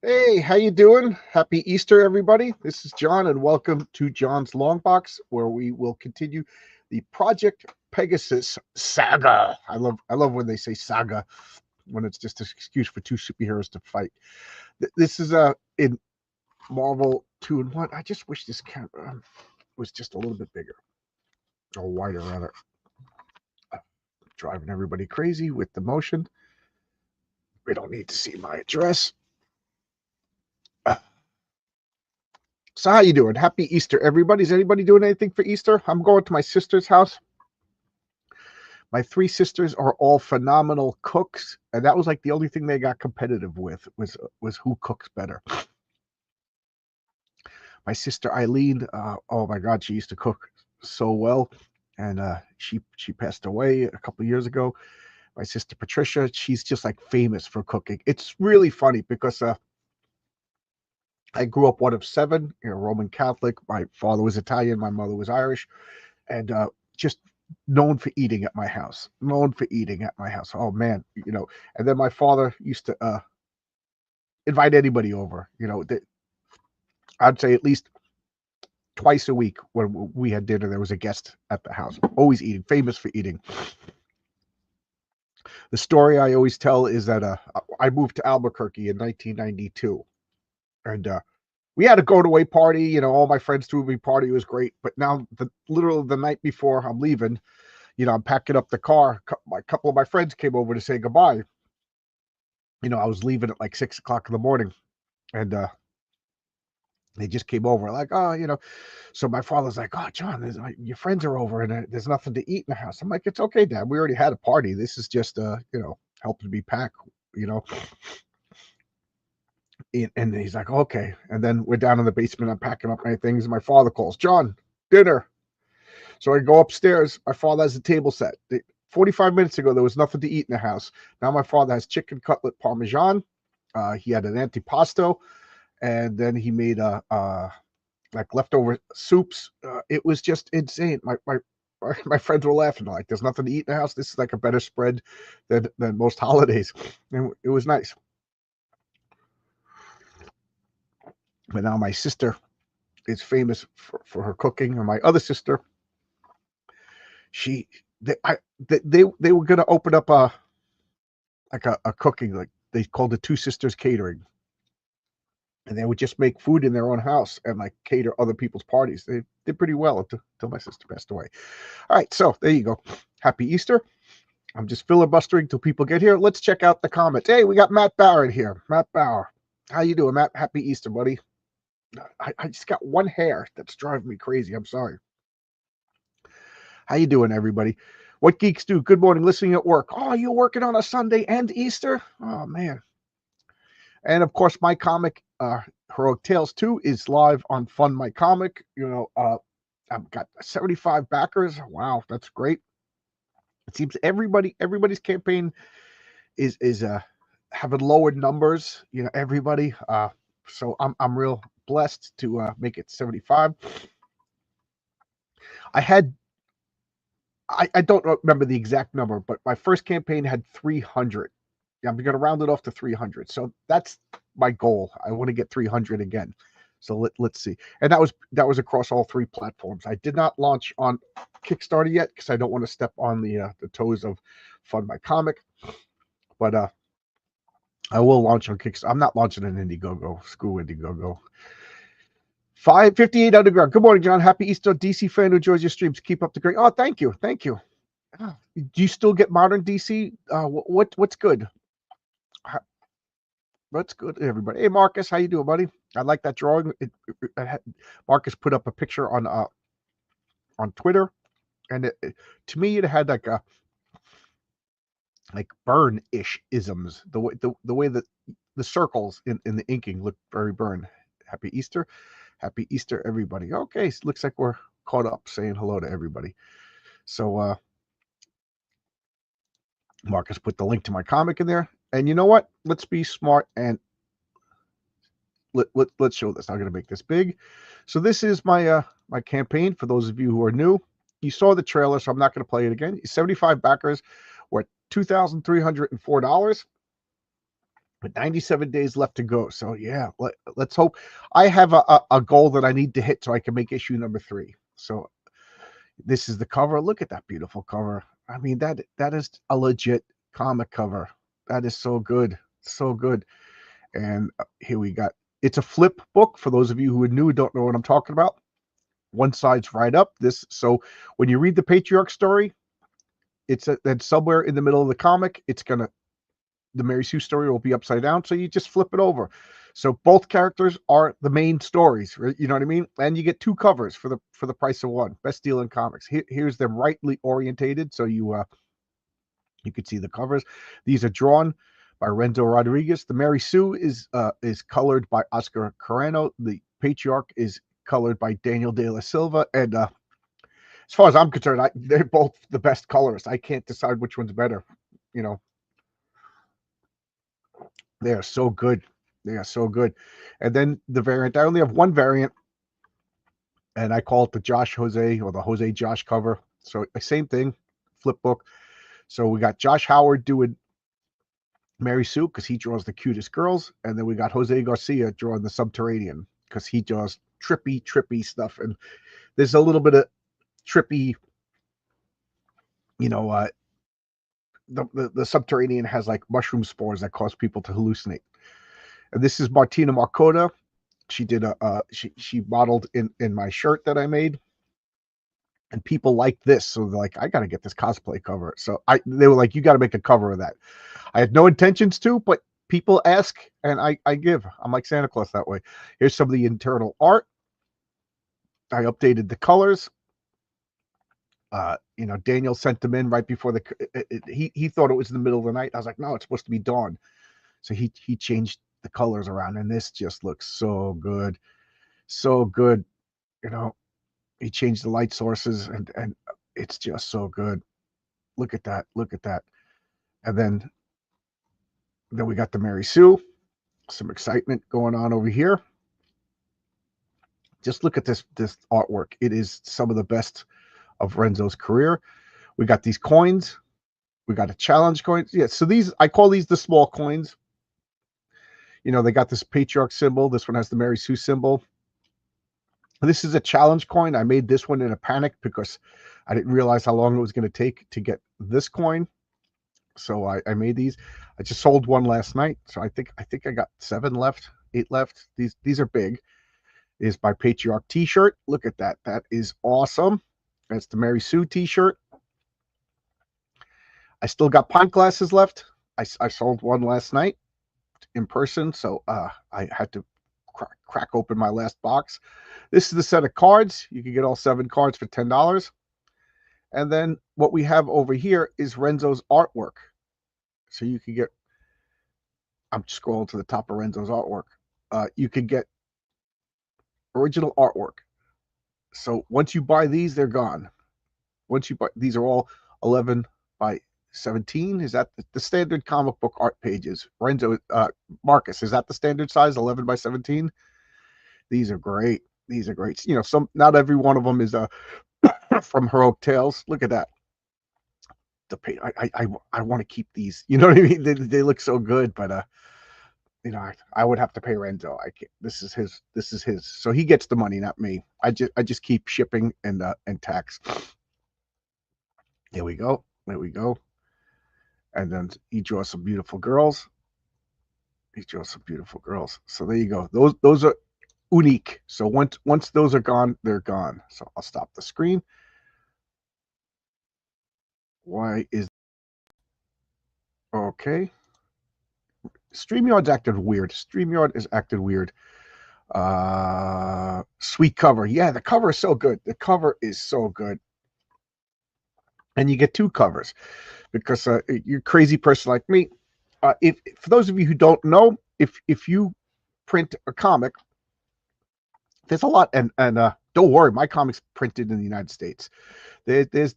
Hey, how you doing? Happy Easter, everybody. This is John, and welcome to John's Long Box, where we will continue the Project Pegasus saga. I love when they say saga, when it's just an excuse for two superheroes to fight. This is in Marvel 2-in-1. I just wish this camera was just a little bit bigger, or wider rather. Uh, Driving everybody crazy with the motion. We don't need to see my address. Uh, So how you doing? Happy Easter, everybody. Is anybody doing anything for Easter? I'm going to my sister's house. My three sisters are all phenomenal cooks, and that was like the only thing they got competitive with was who cooks better. My sister Eileen, oh my God, she used to cook so well, and she passed away a couple of years ago. My sister Patricia, she's just like famous for cooking. It's really funny because I grew up one of seven, Roman Catholic. My father was Italian, my mother was Irish, and just known for eating at my house. Known for eating at my house. Oh man, And then my father used to invite anybody over. I'd say at least twice a week when we had dinner, there was a guest at the house. Always eating, famous for eating. The story I always tell is that I moved to Albuquerque in 1992, and we had a go away party. All my friends threw me a party. It was great. But now, literally the night before I'm leaving, I'm packing up the car. A couple of my friends came over to say goodbye. I was leaving at like 6 o'clock in the morning, and they just came over like, oh, So my father's like, oh, John, your friends are over, and there's nothing to eat in the house. I'm like, it's okay, Dad. We already had a party. This is just, helping me pack, you know. And he's like, okay. And then we're down in the basement. I'm packing up my things. And my father calls, John, dinner. So I go upstairs. My father has a table set. 45 minutes ago, there was nothing to eat in the house. Now my father has chicken cutlet parmesan. He had an antipasto, and then he made like leftover soups. It was just insane. My friends were laughing like, "There's nothing to eat in the house. This is like a better spread than most holidays." And it was nice. But now my sister is famous for her cooking, and my other sister, she they were gonna open up a cooking, like they called it Two Sisters Catering, and they would just make food in their own house and like cater other people's parties. They did pretty well until my sister passed away. All right, so there you go. Happy Easter. I'm just filibustering till people get here. Let's check out the comments. Hey, we got Matt Bauer here. Matt Bauer, how you doing, Matt? Happy Easter, buddy. I just got one hair that's driving me crazy. I'm sorry. How you doing, everybody? What geeks do? Good morning. Listening at work. Oh, you're working on a Sunday and Easter? Oh man. And of course, my comic, Heroic Tales 2, is live on Fund My Comic. I've got 75 backers. Wow, that's great. It seems everybody's campaign is having lowered numbers. Everybody. So I'm real blessed to make it 75. I had I don't remember the exact number, but my first campaign had 300. I'm going to round it off to 300. So that's my goal. I want to get 300 again. So let's see. And that was across all three platforms. I did not launch on Kickstarter yet because I don't want to step on the toes of Fund My Comic. But I will launch on Kickstarter. I'm not launching an Indiegogo. Screw Indiegogo. 558 Underground. Good morning, John. Happy Easter. DC fan who enjoys your streams. Keep up the great. Oh, thank you. Thank you. Do you still get modern DC? What's good? What's good, everybody? Hey, Marcus, how you doing, buddy? I like that drawing. Marcus put up a picture on Twitter, and to me, it had like burn-ish isms. The way that the circles in the inking look very burn. Happy Easter. Happy Easter, everybody. Okay, so looks like we're caught up saying hello to everybody. So Marcus put the link to my comic in there. And you know what? Let's be smart and let's show this. I'm going to make this big. So this is my my campaign. For those of you who are new, you saw the trailer, so I'm not going to play it again. 75 backers. We're at $2,304. but 97 days left to go. So yeah, let's hope. I have a goal that I need to hit so I can make issue number 3. So this is the cover. Look at that beautiful cover. I mean, that is a legit comic cover. That is so good, so good. And here we got. It's a flip book for those of you who are new and don't know what I'm talking about. One side's right up. This so when you read the patriarch story, it's then somewhere in the middle of the comic, it's gonna the Mary Sue story will be upside down. So you just flip it over. So both characters are the main stories, right? You know what I mean? And you get 2 covers for the price of one. Best deal in comics. Here's them rightly orientated, so you could see the covers. These are drawn by Renzo Rodriguez. The Mary Sue is colored by Oscar Carrano. The Patriarch is colored by Daniel De La Silva. And as far as I'm concerned, they're both the best colorists. I can't decide which one's better. You know, they are so good. They are so good. And then the variant, I only have one variant, and I call it the Josh Jose or the Jose Josh cover. So same thing, flip book. So we got Josh Howard doing Mary Sue because he draws the cutest girls, and then we got Jose Garcia drawing the Subterranean because he draws trippy stuff. And there's a little bit of trippy, you know, the Subterranean has like mushroom spores that cause people to hallucinate. And this is Martina Marcota. She did she modeled in my shirt that I made, and people like this, so they're like, I got to get this cosplay cover. So they were like, you got to make a cover of that. I had no intentions to, but people ask, and I give. I'm like Santa Claus that way. Here's some of the internal art. I updated the colors. Daniel sent them in right before he thought it was in the middle of the night. I was like, no, it's supposed to be dawn. So he changed the colors around, and this just looks so good, so good. You know, he changed the light sources, and it's just so good. Look at that, and then we got the Mary Sue. Some excitement going on over here. Just look at this artwork. It is some of the best of Renzo's career. We got these coins. We got a challenge coin. Yeah, so these, I call these the small coins. You know, they got this patriarch symbol. This one has the Mary Sue symbol. This is a challenge coin. I made this one in a panic because I didn't realize how long it was going to take to get this coin. So I made these. I just sold one last night. So I think I got 7 left, 8 left. These are big. Is by Patriarch t-shirt. Look at that. That is awesome. That's the Mary Sue t-shirt. I still got pint glasses left. I sold one last night in person, so I had to crack open my last box. This is the set of cards. You can get all 7 cards for $10. And then what we have over here is Renzo's artwork. So you can get, I'm scrolling to the top of Renzo's artwork. You can get original artwork. So once you buy these, they're gone. Once you buy, these are all 11 by 17. Is that the standard comic book art pages? Renzo, Marcus, is that the standard size, 11 by 17? These are great. These are great. You know, not every one of them is from Heroic Tales. Look at that. I want to keep these. You know what I mean? They look so good, but I would have to pay Renzo. I can't. This is his. So he gets the money, not me. I just keep shipping and tax. There we go. And then he draws some beautiful girls. So there you go. Those are unique. So once those are gone, they're gone. So I'll stop the screen. Why is okay? StreamYard's acted weird. StreamYard is acted weird. Sweet cover. Yeah, the cover is so good. And you get 2 covers because you're a crazy person like me. If for those of you who don't know, if you print a comic, there's a lot, and don't worry, my comics printed in the United States. There's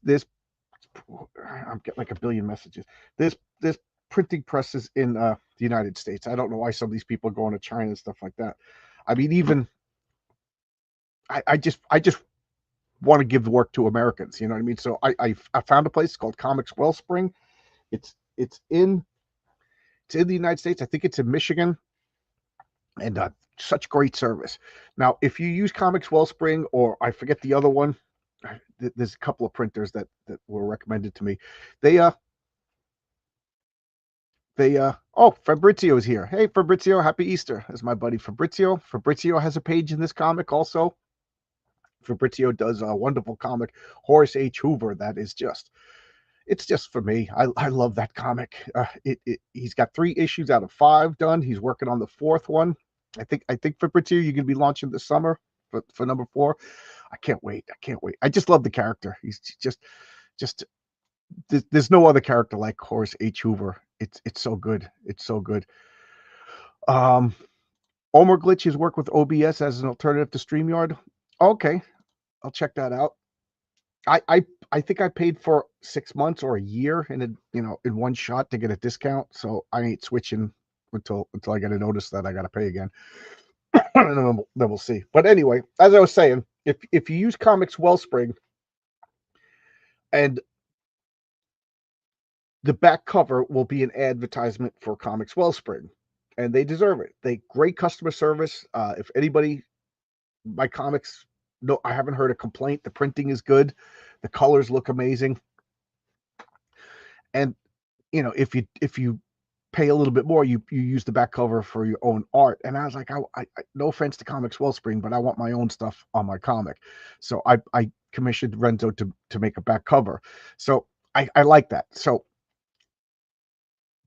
I'm getting like a billion messages. There's printing presses in the United States. I don't know why some of these people are going to China and stuff like that. I mean, even I just want to give the work to Americans. You know what I mean? So I found a place called Comics Wellspring. It's It's in the United States. I think it's in Michigan, and such great service. Now, if you use Comics Wellspring, or I forget the other one, there's a couple of printers that were recommended to me. Oh, Fabrizio is here. Hey, Fabrizio, happy Easter. That's my buddy Fabrizio. Fabrizio has a page in this comic also. Fabrizio does a wonderful comic, Horace H. Hoover, that is just, it's just for me. I love that comic. He's got 3 issues out of 5 done. He's working on the 4th one. I think Fabrizio, you're gonna be launching this summer for number 4. I can't wait. I just love the character. He's just there's no other character like Horace H. Hoover. It's so good. It's so good. Omer Glitch has worked with OBS as an alternative to StreamYard. Okay, I'll check that out. I think I paid for 6 months or a year in one shot to get a discount, so I ain't switching until I get a notice that I got to pay again. And then we'll see. But anyway, as I was saying, if you use Comics Wellspring, and the back cover will be an advertisement for Comics Wellspring, and they deserve it. They great customer service. If anybody, my comics, no, I haven't heard a complaint. The printing is good, the colors look amazing, and if you pay a little bit more, you use the back cover for your own art. And I was like, I no offense to Comics Wellspring, but I want my own stuff on my comic, so I commissioned Renzo to make a back cover. So I like that. So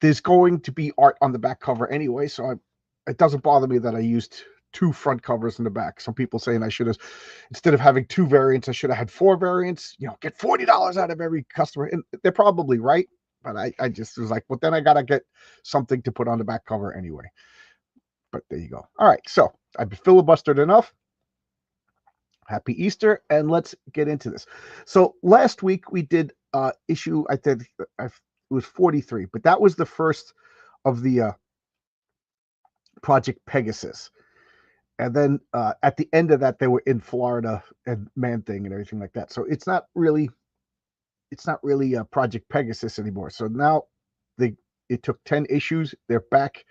there's going to be art on the back cover anyway, so it doesn't bother me that I used 2 front covers in the back. Some people saying I should have, instead of having 2 variants, I should have had 4 variants. Get $40 out of every customer, and they're probably right. But I just was like, well, then I gotta get something to put on the back cover anyway. But there you go. All right, so I've been filibustered enough. Happy Easter, and let's get into this. So last week we did issue, I think it was 43, but that was the first of the Project Pegasus. And then at the end of that, they were in Florida and Man-Thing and everything like that. So it's not really Project Pegasus anymore. So now it took 10 issues. They're back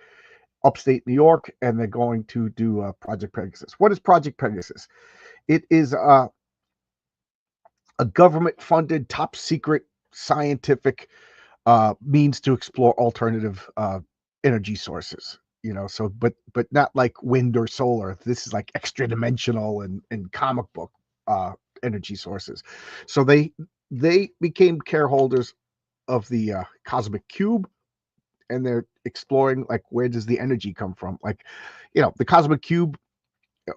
upstate New York, and they're going to do Project Pegasus. What is Project Pegasus? It is a government-funded, top-secret scientific means to explore alternative energy sources. So but not like wind or solar. This is like extra dimensional and comic book energy sources. So they became careholders of the cosmic cube, and they're exploring, like, where does the energy come from? Like, the cosmic cube,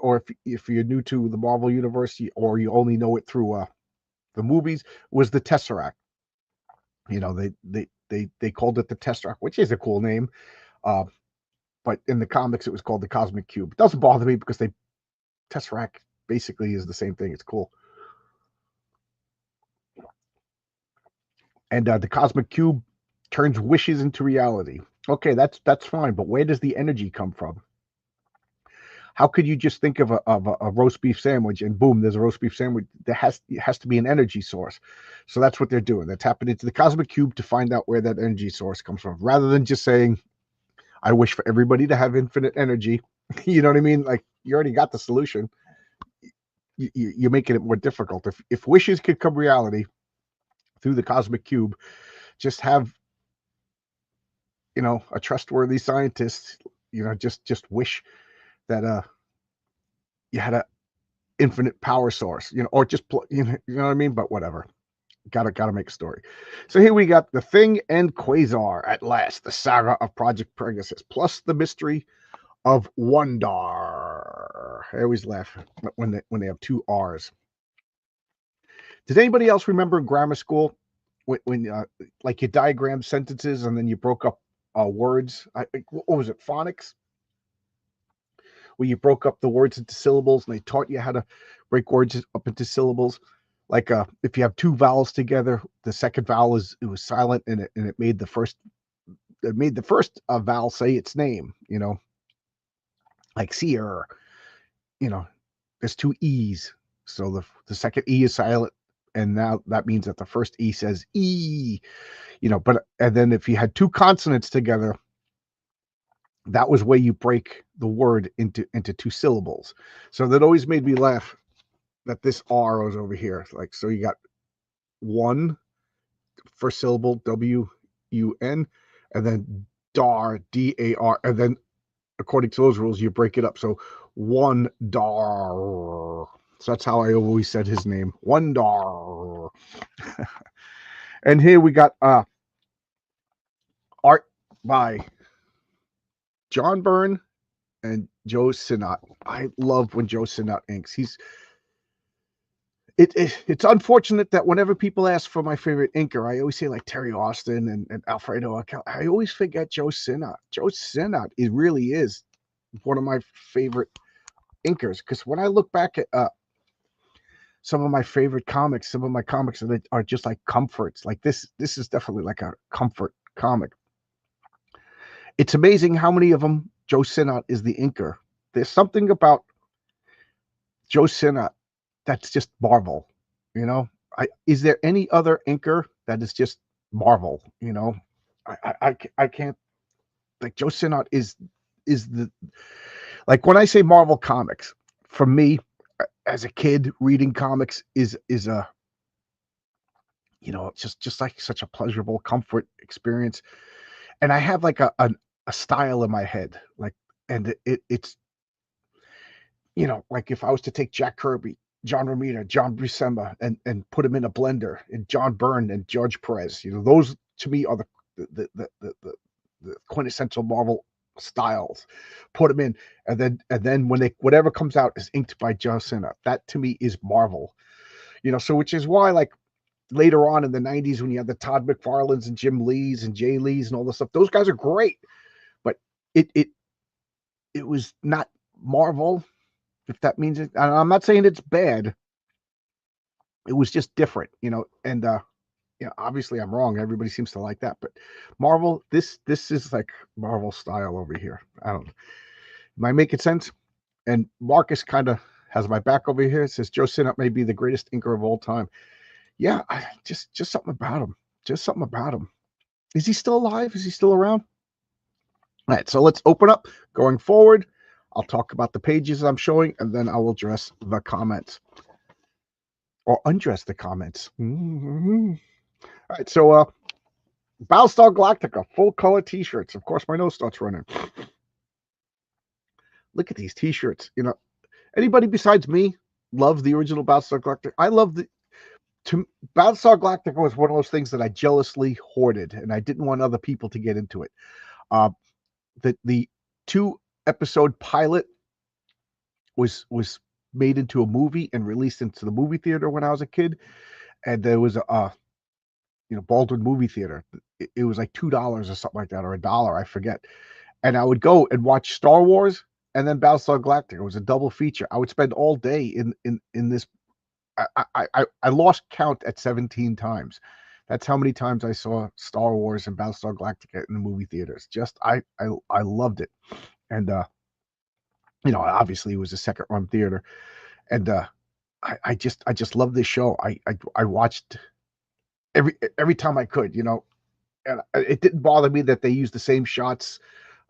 or if you're new to the Marvel universe, or you only know it through the movies, was the Tesseract. They called it the Tesseract, which is a cool name. But in the comics, it was called the Cosmic Cube. It doesn't bother me because Tesseract basically is the same thing. It's cool. And the Cosmic Cube turns wishes into reality. Okay, that's fine, but where does the energy come from? How could you just think of a roast beef sandwich and boom, there's a roast beef sandwich? It has to be an energy source. So that's what they're doing. They're tapping into the Cosmic Cube to find out where that energy source comes from, rather than just saying, I wish for everybody to have infinite energy. You know what I mean? Like, you already got the solution. You're making it more difficult. If wishes could come reality through the Cosmic Cube, just have a trustworthy scientist just wish that you had a infinite power source, or just you know what I mean. But whatever, gotta make a story. So here we got The Thing and Quasar at last, the saga of Project Pegasus, plus the mystery of Wondar. I always laugh when they have 2 R's. Did anybody else remember in grammar school when like you diagrammed sentences and then you broke up words? What was it, phonics? Where you broke up the words into syllables, and they taught you how to break words up into syllables. Like if you have 2 vowels together, the second vowel was silent, and it made the first vowel say its name. Like seer. There's 2 E's, so the second E is silent, and now that means that the first E says E. And then if you had 2 consonants together, that was where you break the word into two syllables. So that always made me laugh that this R was over here. Like, so you got one first syllable, W-U-N, and then dar, D-A-R, and then according to those rules, you break it up. So one dar. So that's how I always said his name. One dar. And here we got art by John Byrne and Joe Sinnott. I love when Joe Sinnott inks. It's unfortunate that whenever people ask for my favorite inker, I always say like Terry Austin and Alfredo. I always forget Joe Sinnott. Joe Sinnott, it really is one of my favorite inkers, because when I look back at some of my favorite comics, some of my comics that are just like comforts. Like this is definitely like a comfort comic. It's amazing how many of them Joe Sinnott is the inker. There's something about Joe Sinnott that's just Marvel, you know. Is there any other inker that is just Marvel? You know, I can't. Like Joe Sinnott is the, like when I say Marvel Comics, for me as a kid reading comics is a, you know, it's just like such a pleasurable comfort experience. And I have like a style in my head, like, and it's, you know, like if I was to take Jack Kirby, John Romita, John Buscema, and put them in a blender, and John Byrne and George Perez, you know, those to me are the quintessential Marvel styles. Put them in, and then when they, whatever comes out is inked by Joe Sinnott. That to me is Marvel. You know, so which is why, like, later on in the 90s when you had the Todd McFarlanes and Jim Lees and Jay Lees and all this stuff, those guys are great, but it was not Marvel, if that means it. And I'm not saying it's bad. It was just different, you know. And you know, obviously I'm wrong. Everybody seems to like that, but Marvel, this is like Marvel style over here. I don't. Am I making sense? And Marcus kind of has my back over here. It says Joe Sinnott may be the greatest inker of all time. Yeah, just something about him. Just something about him. Is he still alive? Is he still around? All right, so let's open up. Going forward, I'll talk about the pages I'm showing, and then I will address the comments. Or undress the comments. Mm-hmm. All right, so Battlestar Galactica, full color t-shirts. Of course, my nose starts running. Look at these t-shirts. You know, anybody besides me loves the original Battlestar Galactica? I love the... Battlestar Galactica was one of those things that I jealously hoarded, and I didn't want other people to get into it. The 2-episode pilot was made into a movie and released into the movie theater when I was a kid, and there was a you know, Baldwin movie theater. It was like $2 or something like that, or $1, I forget. And I would go and watch Star Wars and then Battlestar Galactica. It was a double feature. I would spend all day in this. I lost count at 17 times. That's how many times I saw Star Wars and Battlestar Galactica in the movie theaters. Just I loved it. And you know, obviously it was a second run theater. And I just love this show. I watched every time I could, you know, and it didn't bother me that they used the same shots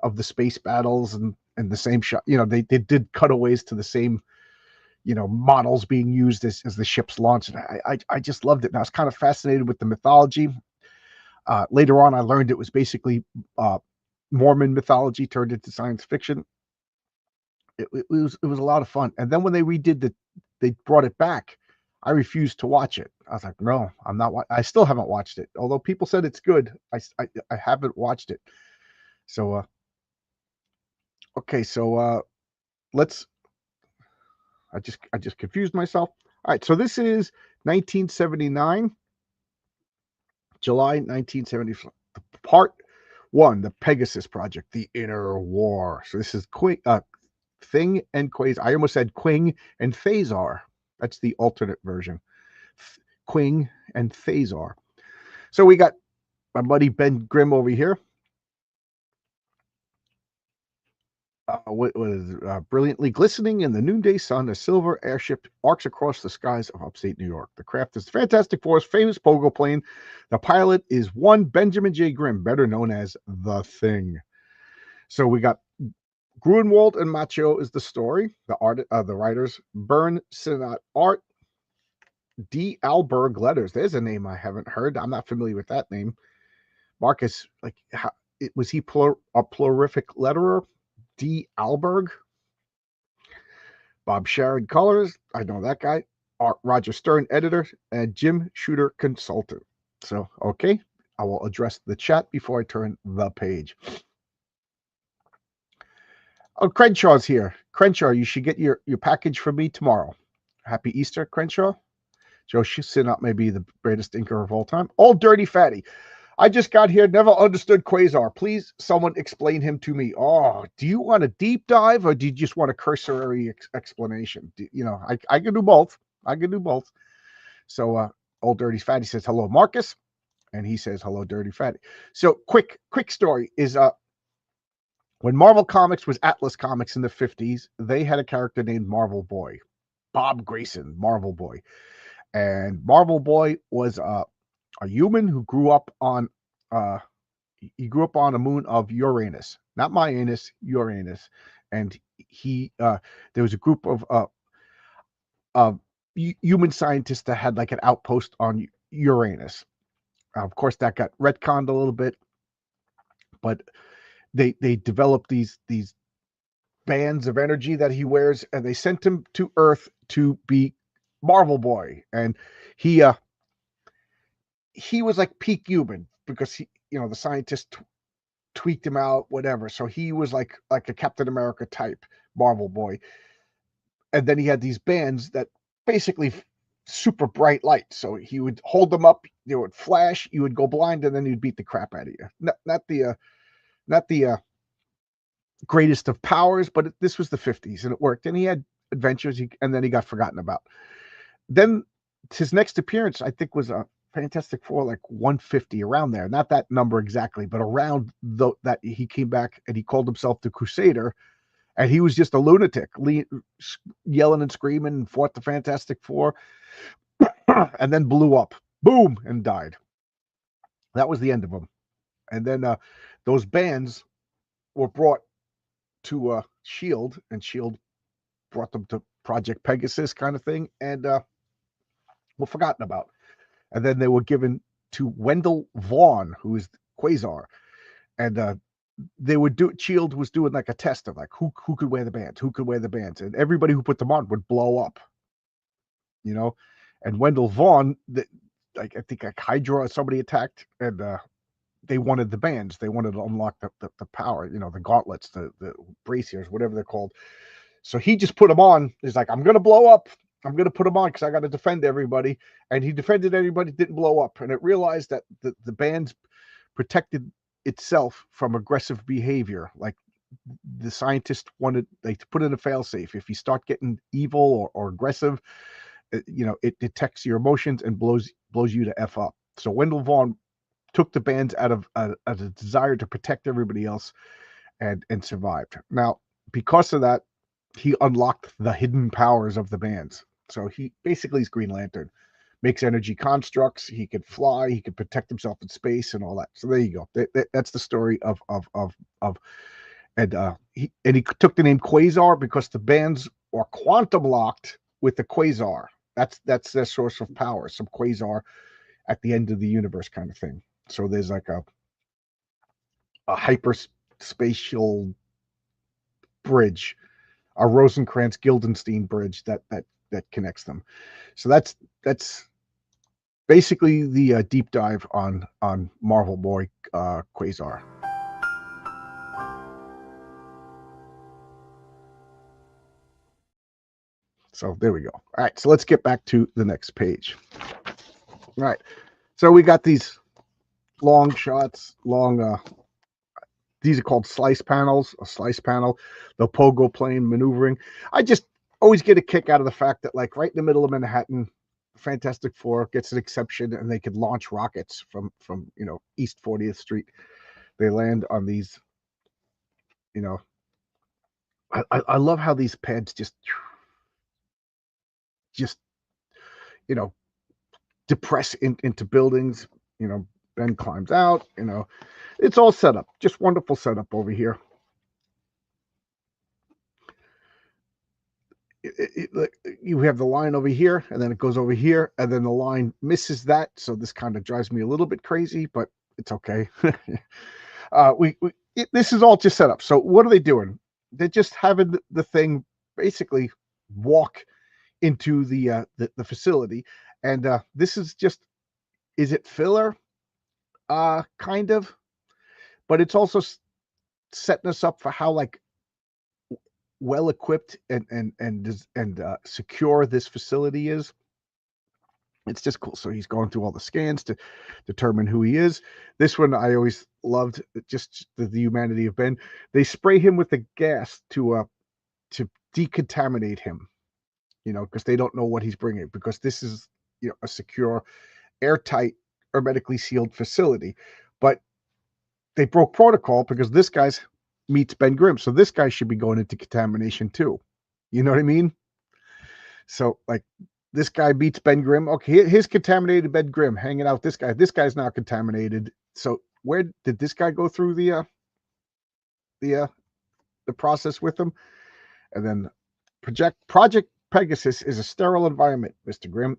of the space battles and the same shot. You know, they did cutaways to the same, you know, models being used as the ships launched. And I just loved it. And I was kind of fascinated with the mythology. Later on, I learned it was basically Mormon mythology turned into science fiction. It was a lot of fun. And then when they they brought it back, I refused to watch it. I was like, no, I'm not. I still haven't watched it. Although people said it's good, I haven't watched it. So okay, so let's. I just confused myself. All right, so this is 1979, July 1970, part 1, the Pegasus Project, the Inner War. So this is Thing and Quasar. I almost said Quing and Phasar. That's the alternate version. Quing and Phasar. So we got my buddy Ben Grimm over here. What was brilliantly glistening in the noonday sun, a silver airship arcs across the skies of upstate New York. The craft is Fantastic Four's famous pogo plane. The pilot is one Benjamin J. Grimm, better known as The Thing. So we got Grunwald and Macchio is the story. The writers Bern Sinnott art. D. Alberg letters. There's a name I haven't heard. I'm not familiar with that name. Marcus, was he a prolific letterer? D. Alberg. Bob Sharon colors. I know that guy. Roger Stern editor, and Jim Shooter consultant. So, okay, I will address the chat before I turn the page. Oh, Crenshaw's here. Crenshaw, you should get your package for me tomorrow. Happy Easter, Crenshaw. Joe Sinnott may be the greatest inker of all time. Old Dirty Fatty. I just got here, never understood Quasar. Please, someone explain him to me. Oh, do you want a deep dive or do you just want a cursory explanation? I can do both. So, Old Dirty Fatty says, hello, Marcus. And he says, hello, Dirty Fatty. So, quick story is when Marvel Comics was Atlas Comics in the 50s, they had a character named Marvel Boy. Bob Grayson, Marvel Boy. And Marvel Boy was a human who grew up on a moon of Uranus, not my anus, Uranus. And there was a group of human scientists that had like an outpost on Uranus. Of course, that got retconned a little bit, but they developed these bands of energy that he wears, and they sent him to Earth to be Marvel Boy. And he was like peak human because the scientist tweaked him out, whatever. So he was like a Captain America type Marvel Boy. And then he had these bands that basically super bright light. So he would hold them up, they would flash, you would go blind, and then he'd beat the crap out of you. Not the greatest of powers, but this was the 50s and it worked. And he had adventures, and then he got forgotten about. Then his next appearance, I think, was a Fantastic Four, like 150, around there. Not that number exactly, but around that he came back and he called himself the Crusader. And he was just a lunatic, yelling and screaming, and fought the Fantastic Four, and then blew up, boom, and died. That was the end of him. And then those bands were brought to S.H.I.E.L.D., and S.H.I.E.L.D. brought them to Project Pegasus kind of thing, and were forgotten about. And then they were given to Wendell Vaughn, who is Quasar, and they would do. S.H.I.E.L.D. was doing like a test of like who could wear the bands, and everybody who put them on would blow up. And Wendell Vaughn, I think like Hydra or somebody attacked, and they wanted the bands. They wanted to unlock the power, the gauntlets, the braziers, whatever they're called. So he just put them on. He's like, I'm going to blow up. I'm going to put them on because I got to defend everybody. And he defended everybody, didn't blow up. And it realized that the bands protected itself from aggressive behavior. Like the scientist wanted, like, to put in a failsafe. If you start getting evil or aggressive, it detects your emotions and blows you to F up. So Wendell Vaughn took the bands out of a desire to protect everybody else and survived. Now, because of that, he unlocked the hidden powers of the bands. So he basically is Green Lantern, makes energy constructs. He could fly. He could protect himself in space and all that. So there you go. That's the story of he took the name Quasar because the bands are quantum locked with the quasar. That's their source of power. Some quasar at the end of the universe kind of thing. So there's like a hyperspatial bridge, a Rosencrantz-Guildenstern bridge that connects them. So that's basically the deep dive on Marvel Boy Quasar. So there we go. All right, so let's get back to the next page. All right, so we got these long shots, these are called slice panels, a slice panel, the pogo plane maneuvering. I just always get a kick out of the fact that, like, right in the middle of Manhattan, Fantastic Four gets an exception and they could launch rockets from East 40th Street. They land on these, I love how these pads just depress into buildings. Ben climbs out. It's all set up. Just wonderful setup over here. you have the line over here, and then it goes over here, and then the line misses that. So this kind of drives me a little bit crazy, but it's okay. This is all just set up. So what are they doing? They're just having the thing basically walk into the facility, and this is just, is it filler? Kind of, but it's also setting us up for how like well equipped and secure this facility is. It's just cool. So he's going through all the scans to determine who he is. This one I always loved, just the humanity of Ben. They spray him with the gas to decontaminate him, because they don't know what he's bringing, because this is a secure, airtight, hermetically sealed facility. But they broke protocol because this guy's meets Ben Grimm, so this guy should be going into contamination too. You know what I mean? So like, this guy beats Ben Grimm. Okay, his contaminated Ben Grimm hanging out with this guy. This guy's now contaminated. So where did this guy go through the process with him? And then Project Pegasus is a sterile environment, Mr. Grimm.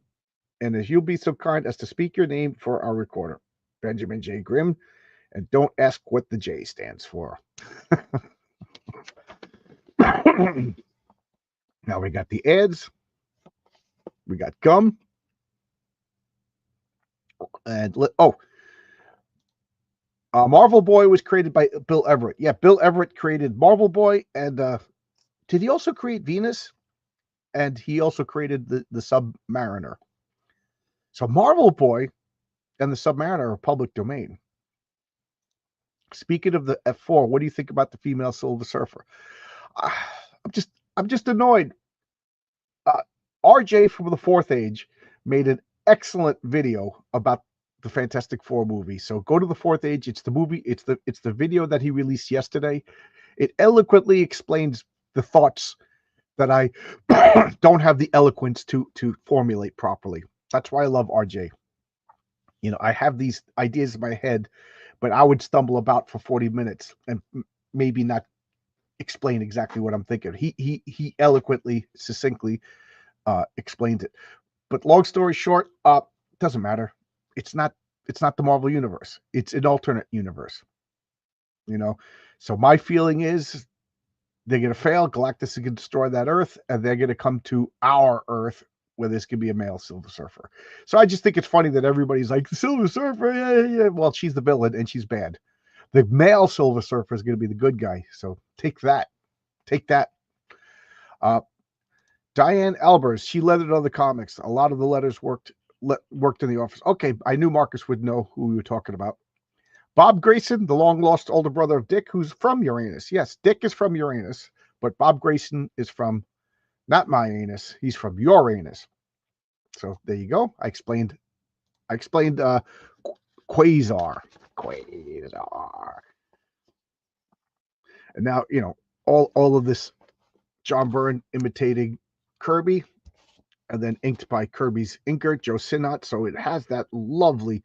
And as you'll be so kind as to speak your name for our recorder, Benjamin J. Grimm, and don't ask what the J stands for. Now we got the ads. We got gum. And Marvel Boy was created by Bill Everett. Yeah, Bill Everett created Marvel Boy, and did he also create Venus? And he also created the Submariner. So Marvel Boy and the Submariner are public domain. Speaking of the F4, what do you think about the female Silver Surfer? I'm just annoyed. RJ from the Fourth Age made an excellent video about the Fantastic Four movie. So go to the Fourth Age. It's the movie. It's the video that he released yesterday. It eloquently explains the thoughts that I don't have the eloquence to formulate properly. That's why I love RJ. I have these ideas in my head, but I would stumble about for 40 minutes and maybe not explain exactly what I'm thinking. He eloquently, succinctly explains it. But long story short, doesn't matter. It's not the Marvel universe. It's an alternate universe. So my feeling is they're going to fail. Galactus is going to destroy that Earth, and they're going to come to our Earth where this could be a male Silver Surfer. So I just think it's funny that everybody's like, Silver Surfer, yeah. Well, she's the villain, and she's bad. The male Silver Surfer is going to be the good guy. So take that. Diane Albers, she lettered on the comics. A lot of the letters worked in the office. Okay, I knew Marcus would know who we were talking about. Bob Grayson, the long-lost older brother of Dick, who's from Uranus. Yes, Dick is from Uranus, but Bob Grayson is from not my anus. He's from Uranus. So there you go. I explained Quasar. And now, all of this John Byrne imitating Kirby, and then inked by Kirby's inker, Joe Sinnott. So it has that lovely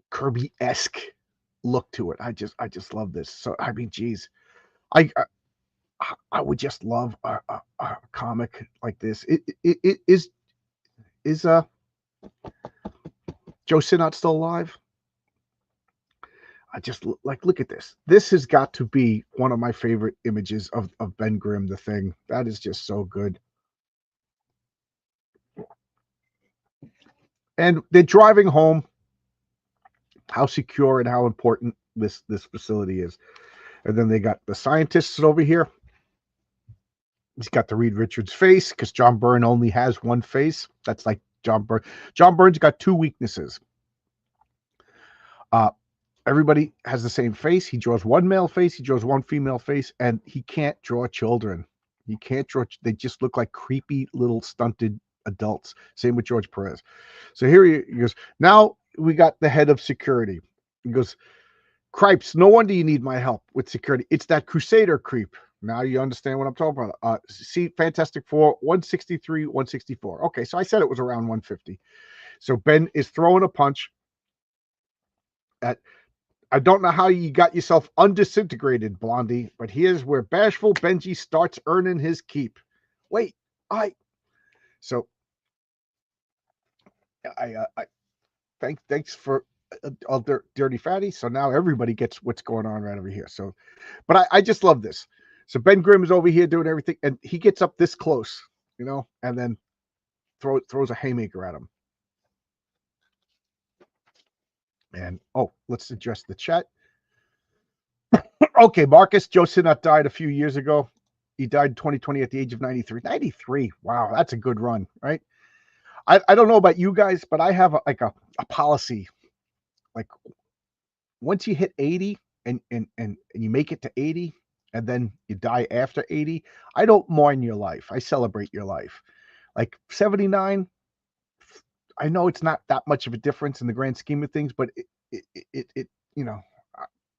Kirby-esque look to it. I just love this. So I mean, geez, I would just love a comic like this. It is Joe Sinnott still alive? I just look at this. This has got to be one of my favorite images of Ben Grimm, the Thing. That is just so good. And they're driving home how secure and how important this facility is. And then they got the scientists over here. He's got the Reed Richards face because John Byrne only has one face. That's like John Byrne. John Byrne's got two weaknesses. Everybody has the same face. He draws one male face. He draws one female face. And he can't draw children. He can't draw. They just look like creepy little stunted adults. Same with George Perez. So here he goes. Now we got the head of security. He goes, Cripes, no wonder you need my help with security. It's that Crusader creep. Now you understand what I'm talking about. See, Fantastic Four, 163, 164. Okay, so I said it was around 150. So Ben is throwing a punch at, I don't know how you got yourself undisintegrated, Blondie, but here's where bashful Benji starts earning his keep. Wait, I so I thanks for all dirty fatty. So now everybody gets what's going on right over here. So, but I just love this. So Ben Grimm is over here doing everything, and he gets up this close, and then throws a haymaker at him. And let's address the chat. Okay, Marcus, Joe Sinnott died a few years ago. He died in 2020 at the age of 93. 93. Wow, that's a good run, right? I don't know about you guys, but I have a policy. Like once you hit 80 and you make it to 80 and then you die after 80, I don't mourn your life. I celebrate your life. Like 79, I know it's not that much of a difference in the grand scheme of things, but it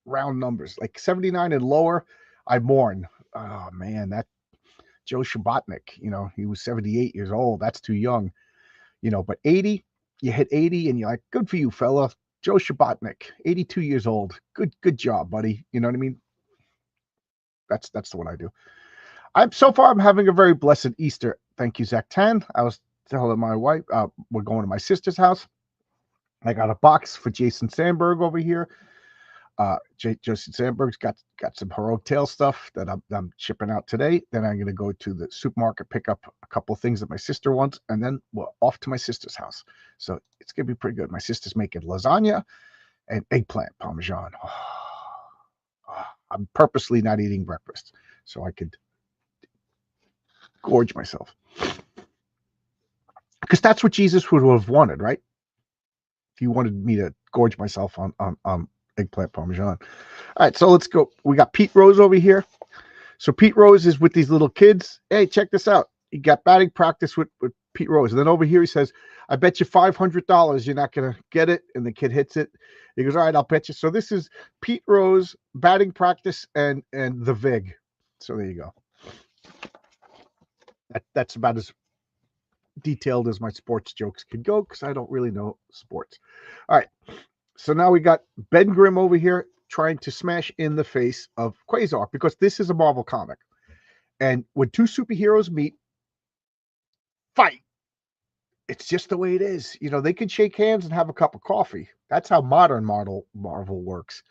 round numbers like 79 and lower, I mourn. Oh man, that Joe Shabotnik, he was 78 years old. That's too young, but 80, you hit 80 and you're like, good for you, fella. Joe Shabotnik, 82 years old. Good job, buddy. You know what I mean? That's the one I do. I'm having a very blessed Easter. Thank you, Zach Tan. I was telling my wife, we're going to my sister's house. I got a box for Jason Sandberg over here. Jason Sandberg's got some heroic tale stuff that I'm shipping out today. Then I'm going to go to the supermarket, pick up a couple of things that my sister wants, and then we're off to my sister's house. So it's going to be pretty good. My sister's making lasagna and eggplant parmesan. I'm purposely not eating breakfast so I could gorge myself. Because that's what Jesus would have wanted, right? If he wanted me to gorge myself on eggplant parmesan. All right, so let's go. We got Pete Rose over here. So Pete Rose is with these little kids. Hey, check this out. He got batting practice with Pete Rose. And then over here he says, I bet you $500 you're not going to get it. And the kid hits it. He goes, all right, I'll bet you. So this is Pete Rose batting practice and the VIG. So there you go. That's about as detailed as my sports jokes could go because I don't really know sports. All right. So now we got Ben Grimm over here trying to smash in the face of Quasar because this is a Marvel comic. And when two superheroes meet, fight. It's just the way it is. They can shake hands and have a cup of coffee. That's how modern Marvel works.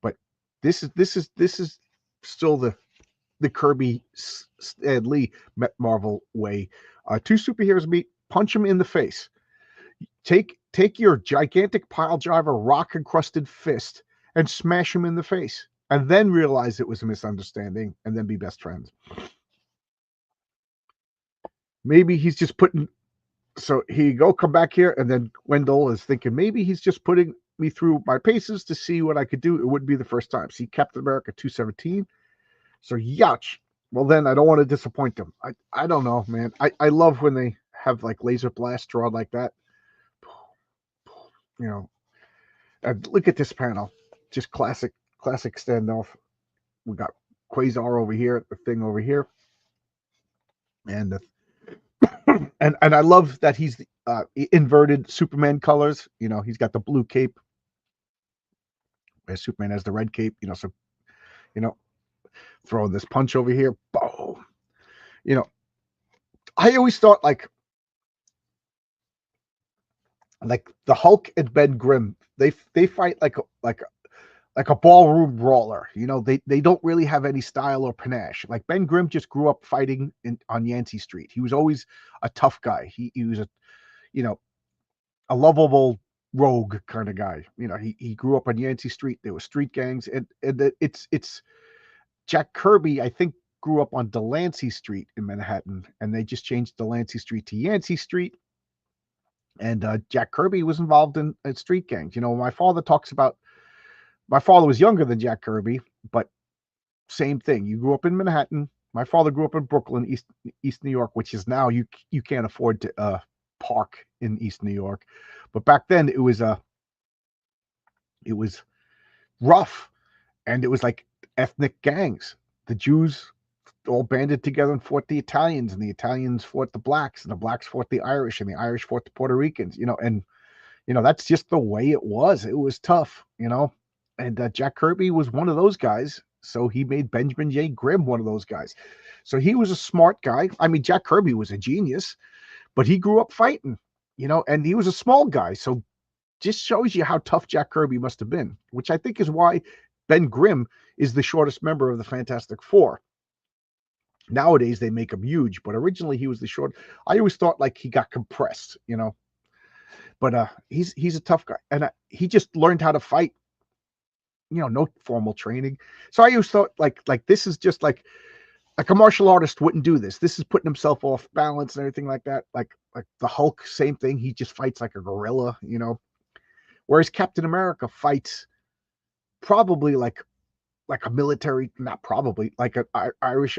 But this is still the Kirby Stan Lee Marvel way. Two superheroes meet, punch them in the face. Take your gigantic pile driver, rock encrusted fist and smash him in the face, and then realize it was a misunderstanding, and then be best friends. Maybe he's just putting. So here you go, come back here, and then Wendell is thinking maybe he's just putting me through my paces to see what I could do. It wouldn't be the first time. See Captain America 217. So youch. Well, then I don't want to disappoint them. I don't know, man. I love when they have like laser blast drawn like that. Look at this panel. Just classic standoff. We got Quasar over here, the thing over here. And and I love that he's inverted Superman colors. He's got the blue cape. Superman has the red cape. So throwing this punch over here. Boom. I always thought like the Hulk and Ben Grimm, they fight like a ballroom brawler. They don't really have any style or panache. Like Ben Grimm just grew up fighting on Yancey Street. He was always a tough guy. He was a lovable rogue kind of guy. He grew up on Yancey Street. There were street gangs, and it's Jack Kirby, I think, grew up on Delancey Street in Manhattan, and they just changed Delancey Street to Yancey Street. And Jack Kirby was involved in street gangs. My father talks about. My father was younger than Jack Kirby, but same thing. You grew up in Manhattan. My father grew up in Brooklyn, East New York, which is now you can't afford to park in East New York. But back then it was rough, and it was like ethnic gangs. The Jews all banded together and fought the Italians, and the Italians fought the blacks, and the blacks fought the Irish, and the Irish fought the Puerto Ricans. And that's just the way it was. It was tough, And Jack Kirby was one of those guys, So he made Benjamin J. Grimm one of those guys. So he was a smart guy. I mean, Jack Kirby was a genius, but he grew up fighting, and he was a small guy. So just shows you how tough Jack Kirby must have been, which I think is why Ben Grimm is the shortest member of the Fantastic Four. Nowadays they make him huge, but originally he was the short. I always thought like he got compressed, But he's a tough guy, and he just learned how to fight. No formal training. So I always thought like this is just like a martial artist wouldn't do this. This is putting himself off balance and everything like that. Like the Hulk, same thing. He just fights like a gorilla, Whereas Captain America fights probably like a military, not probably like an Irish.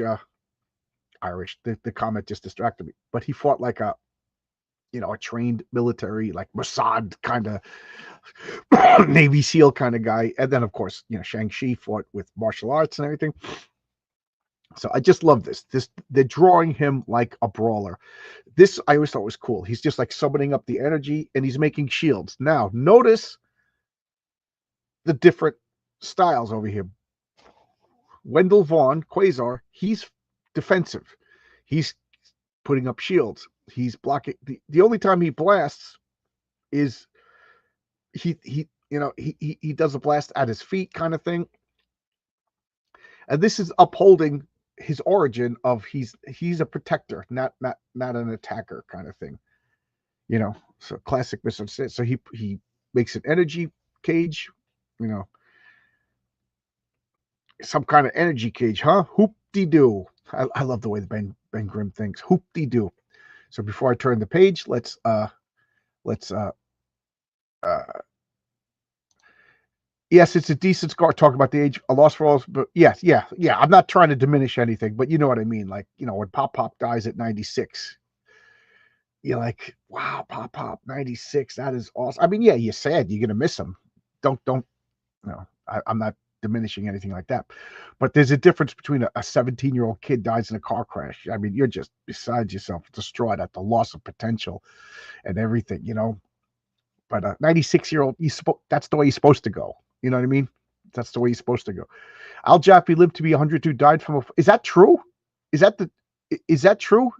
The comment just distracted me, but he fought like a trained military, like Mossad kind of Navy SEAL kind of guy. And then, of course, Shang-Chi fought with martial arts and everything. So I just love this. They're drawing him like a brawler. This I always thought was cool. He's just like summoning up the energy and he's making shields. Now, notice the different styles over here. Wendell Vaughn, Quasar, he's defensive. He's putting up shields. He's blocking. The only time he blasts is he does a blast at his feet kind of thing. And this is upholding his origin of he's a protector, not an attacker kind of thing. So classic misunderstanding. So he makes an energy cage, some kind of energy cage, huh? Hoop-de-doo. I love the way Ben Grimm thinks. Hoop-de-doo. So before I turn the page, let's yes, it's a decent score. Talk about the age, a loss for all, but yes, yeah. I'm not trying to diminish anything, but you know what I mean. Like, when Pop dies at 96, you're like, wow, Pop 96, that is awesome. I mean, yeah, you're sad, you're gonna miss him. Don't I'm not diminishing anything like that, but there's a difference between a 17-year-old kid dies in a car crash. I mean, you're just beside yourself, distraught at the loss of potential and everything, But a 96-year-old, that's the way he's supposed to go. You know what I mean? That's the way he's supposed to go. Al Jaffe lived to be 102, died from is that true? Is that true?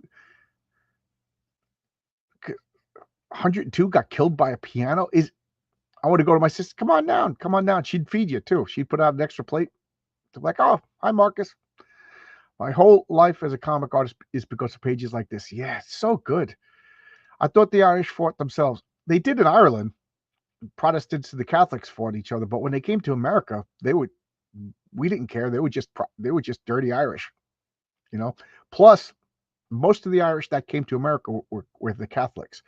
102 got killed by a piano? I want to go to my sister. Come on down. She'd feed you too. She'd put out an extra plate. Like, oh, hi, Marcus. My whole life as a comic artist is because of pages like this. Yeah, it's so good. I thought the Irish fought themselves. They did in Ireland. Protestants and the Catholics fought each other, but when they came to America, we didn't care. They were just dirty Irish, Plus, most of the Irish that came to America were the Catholics.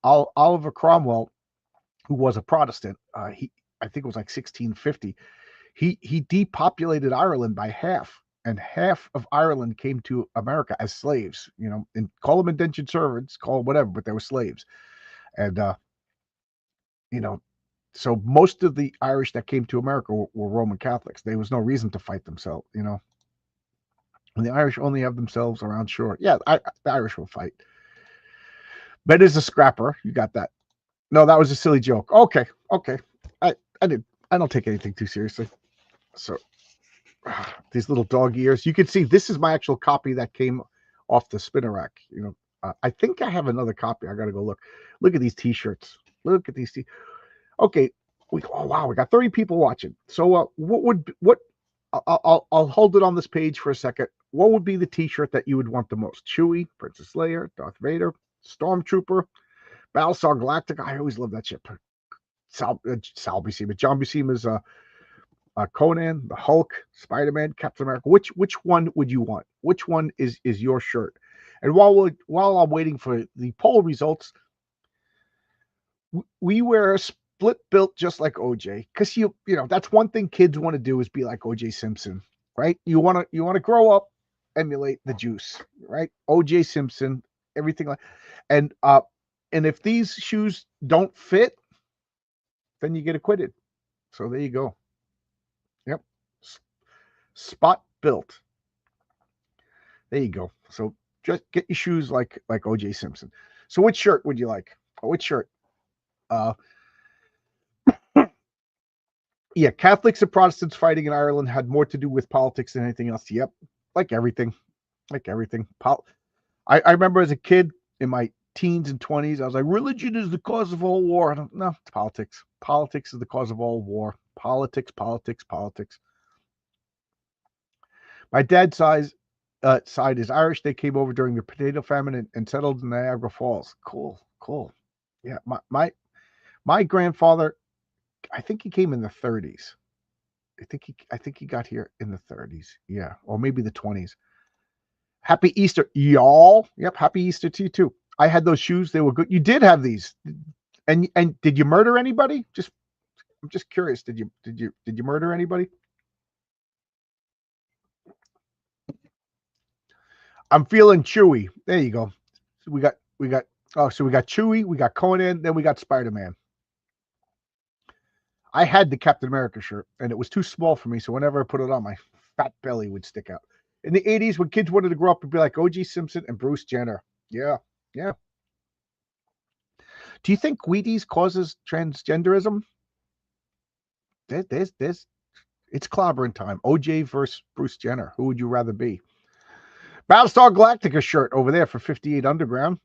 Oliver Cromwell, who was a Protestant, I think it was like 1650. He depopulated Ireland by half, and half of Ireland came to America as slaves. And call them indentured servants, call them whatever, but they were slaves, and so most of the Irish that came to America were Roman Catholics. There was no reason to fight themselves, And the Irish only have themselves around, sure. Yeah, the Irish will fight. Ben is a scrapper. You got that. No, that was a silly joke. Okay. I don't take anything too seriously. So these little dog ears. You can see this is my actual copy that came off the spinner rack. I think I have another copy. I got to go look. Look at these T-shirts. Look at these. Okay, we got 30 people watching. So I'll hold it on this page for a second. What would be the T-shirt that you would want the most? Chewie, Princess Leia, Darth Vader, Stormtrooper, Battlestar Galactica. I always love that shit. Sal Buscema, John Buscema's Conan, the Hulk, Spider-Man, Captain America. Which one would you want? Which one is your shirt? And while I'm waiting for the poll results, we wear a split built just like OJ, because that's one thing kids want to do is be like OJ Simpson, right? You want to grow up, emulate the juice, right? OJ Simpson, everything like, and if these shoes don't fit, then you get acquitted. So there you go. Yep, spot built. There you go. So just get your shoes like OJ Simpson. So which shirt would you like? Which shirt? Yeah, Catholics and Protestants fighting in Ireland had more to do with politics than anything else. Yep, like everything, like everything. I remember as a kid in my teens and 20s, I was like, religion is the cause of all war. No, it's politics. Politics is the cause of all war. Politics, politics, politics. My dad's side is Irish. They came over during the potato famine and settled in Niagara Falls. Cool, cool. Yeah, my grandfather, I think he came in the 30s. I think he got here in the 30s. Yeah, or maybe the 20s. Happy Easter, y'all. Yep, happy Easter to you too. I had those shoes. They were good. You did have these. And did you murder anybody? I'm just curious. Did you murder anybody? I'm feeling Chewy. There you go. So we got Chewy, we got Conan, then we got Spider-Man. I had the Captain America shirt, and it was too small for me, so whenever I put it on, my fat belly would stick out. In the 80s, when kids wanted to grow up and be like O.J. Simpson and Bruce Jenner. Yeah, yeah. Do you think Wheaties causes transgenderism? There's it's clobbering time. OJ versus Bruce Jenner. Who would you rather be? Battlestar Galactica shirt over there for 58 Underground.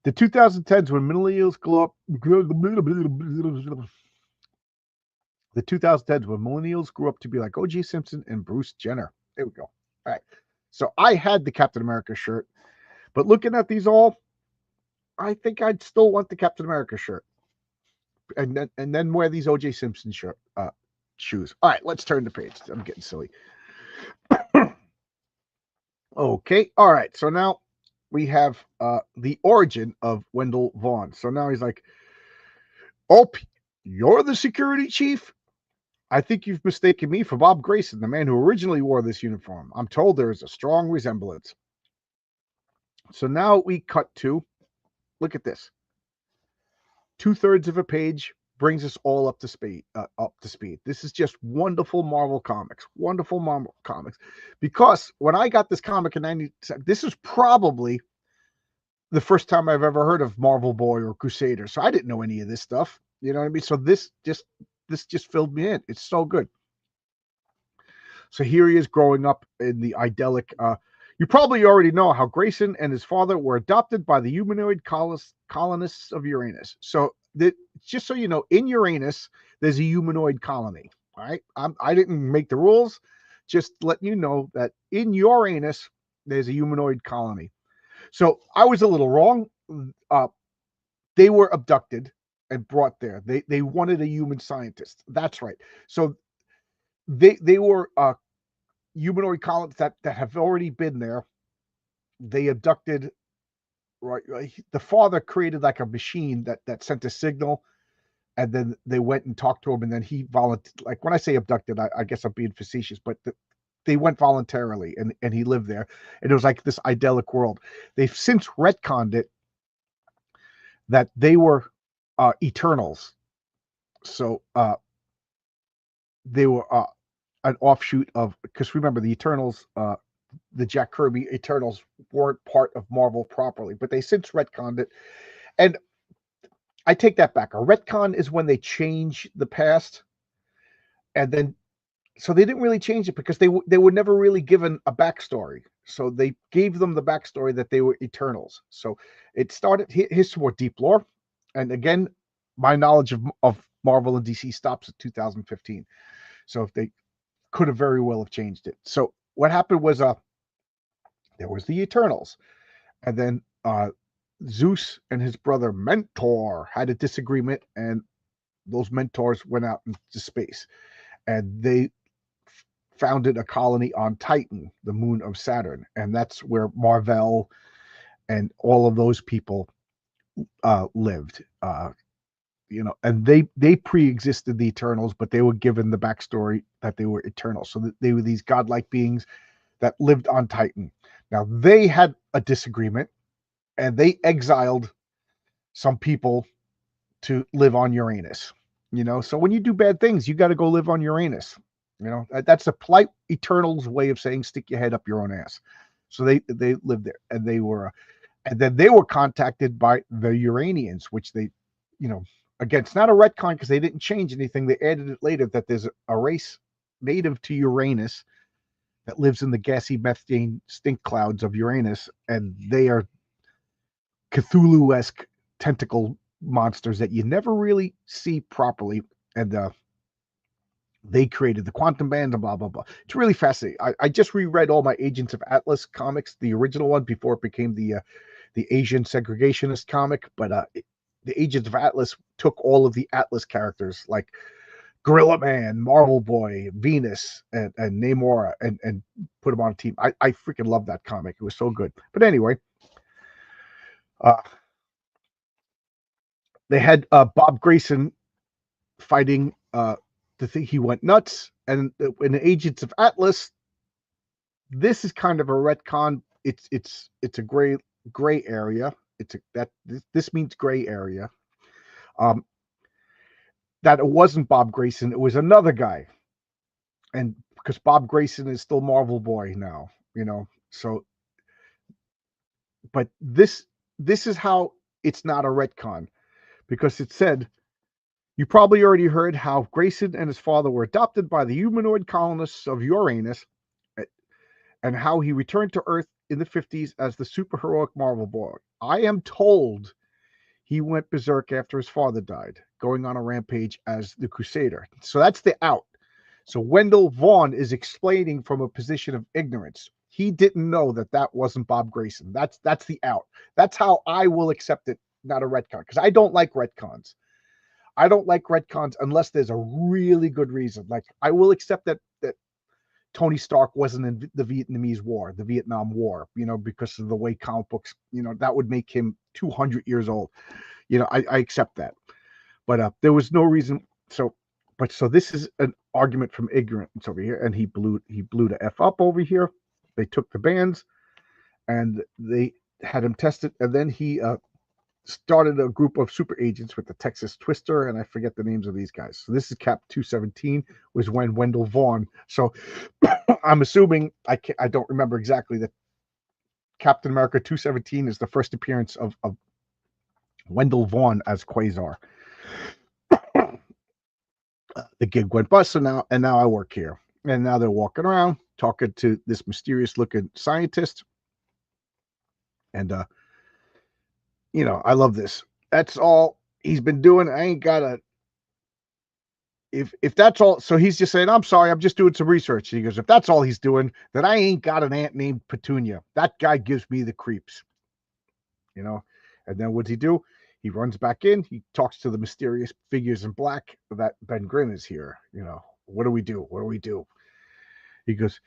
The 2010s when millennials grew up. The 2010s when millennials grew up to be like O.J. Simpson and Bruce Jenner. There we go. All right. So I had the Captain America shirt, but looking at these all, I think I'd still want the Captain America shirt, and then wear these O.J. Simpson shoes. All right, let's turn the page. I'm getting silly. Okay. All right. So now we have the origin of Wendell Vaughn. So now he's like, "Oh, you're the security chief? I think you've mistaken me for Bob Grayson, the man who originally wore this uniform. I'm told there is a strong resemblance." So now we cut to, look at this. 2/3 of a page brings us all up to speed. This is just wonderful Marvel comics. Wonderful Marvel comics. Because when I got this comic in 97, this is probably the first time I've ever heard of Marvel Boy or Crusader. So I didn't know any of this stuff. You know what I mean? So this just filled me in. It's so good. So here he is growing up in the idyllic. You probably already know how Grayson and his father were adopted by the humanoid colonists of Uranus. So just so you know, in Uranus, there's a humanoid colony. All right. I didn't make the rules. Just letting you know that in Uranus, there's a humanoid colony. So I was a little wrong. They were abducted and brought there. They wanted a human scientist. That's right. So they were humanoid colonists that have already been there. They abducted. Right. The father created like a machine that sent a signal, and then they went and talked to him, and then he volunteered. Like when I say abducted, I guess I'm being facetious, but they went voluntarily, and he lived there, and it was like this idyllic world. They've since retconned it that they were Eternals, so they were an offshoot of, because remember the Eternals, the Jack Kirby Eternals weren't part of Marvel properly, but they since retconned it, and I take that back. A retcon is when they change the past, and then so they didn't really change it because they were never really given a backstory. So they gave them the backstory that they were Eternals. So it started. Here's some more deep lore, and again, my knowledge of Marvel and DC stops at 2015. So if they could have very well have changed it. So what happened was there was the Eternals, and then Zeus and his brother Mentor had a disagreement, and those mentors went out into space, and they founded a colony on Titan, the moon of Saturn, and that's where Marvel and all of those people lived. And they pre-existed the Eternals, but they were given the backstory that they were Eternals, so that they were these godlike beings that lived on Titan. Now they had a disagreement, and they exiled some people to live on Uranus. So when you do bad things, you got to go live on Uranus. That's a polite Eternals way of saying stick your head up your own ass. So they lived there, and then they were contacted by the Uranians, which they Again, it's not a retcon because they didn't change anything. They added it later that there's a race native to Uranus that lives in the gassy methane stink clouds of Uranus, and they are Cthulhu-esque tentacle monsters that you never really see properly. And they created the quantum band and blah, blah, blah. It's really fascinating. I just reread all my Agents of Atlas comics, the original one, before it became the Asian segregationist comic. But the Agents of Atlas took all of the Atlas characters like Gorilla Man, Marvel Boy, Venus, and Namora, and put them on a team. I freaking love that comic. It was so good. But anyway, they had Bob Grayson fighting the thing. He went nuts. And in the Agents of Atlas, this is kind of a retcon. It's a gray area. This means gray area. That it wasn't Bob Grayson, it was another guy. And because Bob Grayson is still Marvel Boy now, so but this is how it's not a retcon, because it said, you probably already heard how Grayson and his father were adopted by the humanoid colonists of Uranus, and how he returned to Earth in the 50s as the superheroic Marvel Boy. I am told he went berserk after his father died, going on a rampage as the Crusader. So that's the out. So Wendell Vaughn is explaining from a position of ignorance. He didn't know that wasn't Bob Grayson. That's the out. That's how I will accept it, not a retcon, because I don't like retcons. I don't like retcons unless there's a really good reason. Like, I will accept that Tony Stark wasn't in the Vietnamese War, the Vietnam War, because of the way comic books, that would make him 200 years old. I accept that. But there was no reason. So this is an argument from ignorance over here, and he blew the F up over here. They took the bands and they had him tested, and then he started a group of super agents with the Texas Twister, and I forget the names of these guys. So this is Cap 217, was when Wendell Vaughn. So I'm assuming, I don't remember exactly, that Captain America 217 is the first appearance of Wendell Vaughn as Quasar. The gig went bust, and now I work here. And now they're walking around talking to this mysterious looking scientist. And I love this. That's all he's been doing. I ain't got a, if that's all, so he's just saying, I'm sorry, I'm just doing some research. He goes, if that's all he's doing, then I ain't got an aunt named Petunia. That guy gives me the creeps. And then what's he do? He runs back in. He talks to the mysterious figures in black that Ben Grimm is here. What do we do? What do we do? He goes,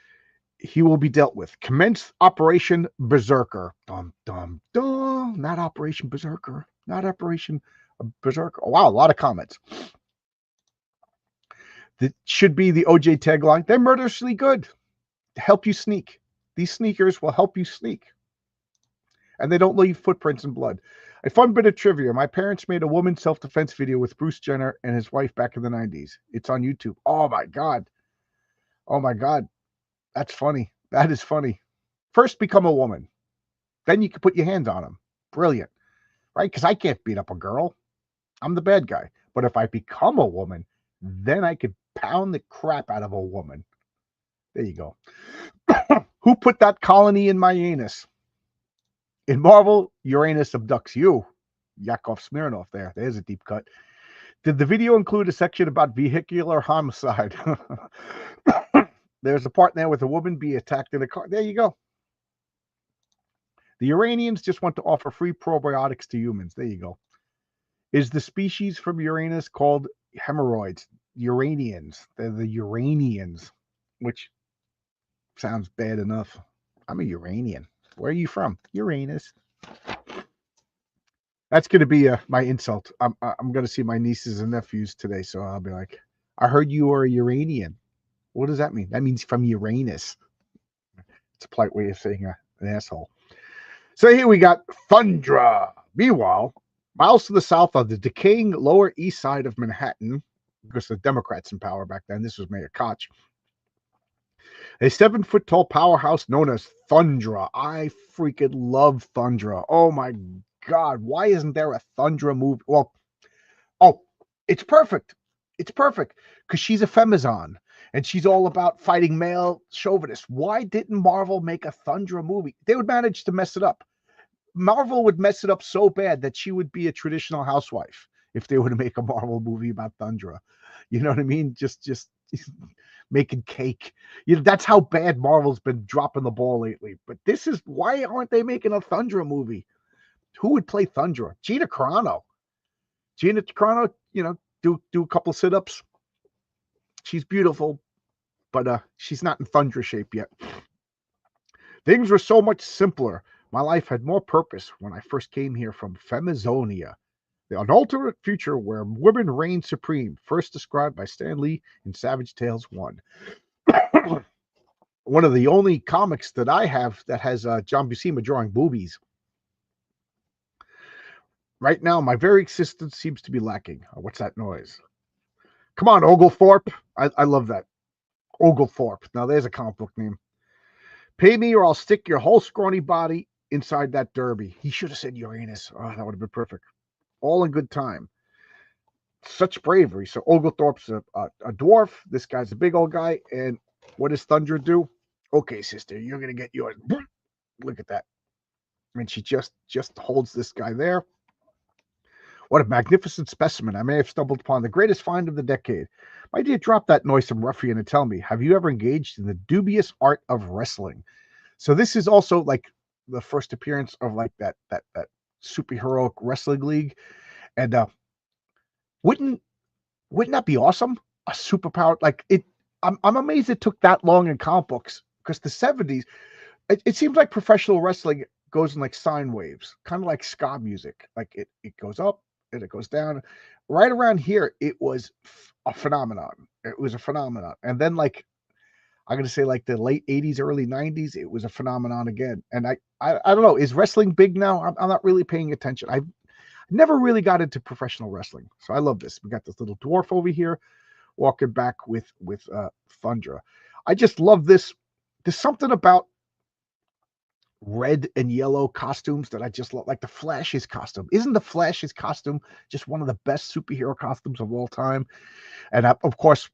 he will be dealt with. Commence Operation Berserker. Dum, dum, dum. Not Operation Berserker. Not Operation Berserker. Oh, wow, a lot of comments. That should be the OJ tagline. They're murderously good to help you sneak. These sneakers will help you sneak. And they don't leave footprints in blood. A fun bit of trivia. My parents made a woman self-defense video with Bruce Jenner and his wife back in the 90s. It's on YouTube. Oh, my God. Oh, my God. That's funny. That is funny. First, become a woman. Then you can put your hands on them. Brilliant. Right? Because I can't beat up a girl. I'm the bad guy. But if I become a woman, then I could pound the crap out of a woman. There you go. Who put that colony in my anus? In Marvel, Uranus abducts you. Yakov Smirnov there. There's a deep cut. Did the video include a section about vehicular homicide? There's a part there with a woman be attacked in a car. There you go. The Uranians just want to offer free probiotics to humans. There you go. Is the species from Uranus called hemorrhoids? Uranians. They're the Uranians, which sounds bad enough. I'm a Uranian. Where are you from? Uranus. That's going to be my insult. I'm going to see my nieces and nephews today, so I'll be like, I heard you are a Uranian. What does that mean? That means from Uranus. It's a polite way of saying an asshole. So here we got Thundra. Meanwhile, miles to the south of the decaying Lower East Side of Manhattan, because the Democrats in power back then, this was Mayor Koch, a 7-foot-tall powerhouse known as Thundra. I freaking love Thundra. Oh my God. Why isn't there a Thundra movie? Well, Oh, it's perfect. It's perfect because she's a femizon and she's all about fighting male chauvinists. Why didn't Marvel make a Thundra movie? They would manage to mess it up. Marvel would mess it up so bad that she would be a traditional housewife if they were to make a Marvel movie about Thundra. You know what I mean? Just making cake. You know, that's how bad Marvel's been dropping the ball lately. But this is why aren't they making a Thundra movie? Who would play Thundra? Gina Carano. Gina Carano, you know, do a couple of sit-ups. She's beautiful, but she's not in Thundra shape yet. Things were so much simpler. My life had more purpose when I first came here from Femizonia, an alternate future where women reign supreme, first described by Stan Lee in Savage Tales 1. One of the only comics that I have that has John Buscema drawing boobies. Right now, my very existence seems to be lacking. What's that noise? Come on, Oglethorpe. I love that. Oglethorpe. Now, there's a comic book name. Pay me or I'll stick your whole scrawny body inside that derby. He should have said Uranus. Oh, that would have been perfect. All in good time. Such bravery. So Oglethorpe's a dwarf. This guy's a big old guy. And what does Thunder do? Okay, sister, you're going to get yours. Look at that. And she just holds this guy there. What a magnificent specimen. I may have stumbled upon the greatest find of the decade. My dear, drop that noisome ruffian and tell me, have you ever engaged in the dubious art of wrestling? So this is also like the first appearance of like that superheroic wrestling league. And wouldn't that be awesome? A superpower like it. I'm amazed it took that long in comic books because the 70s, it seems like professional wrestling goes in like sine waves, kind of like ska music. Like it goes up and it goes down. Right around here, it was a phenomenon. It was a phenomenon. And then like I'm gonna say like the late 80s, early 90s, it was a phenomenon again. And I don't know, is wrestling big now? I'm not really paying attention. I've never really got into professional wrestling. So I love this. We got this little dwarf over here walking back with Thundra. I just love this. There's something about red and yellow costumes that I just love, like the Flash's costume. Isn't the Flash's costume just one of the best superhero costumes of all time? And of course,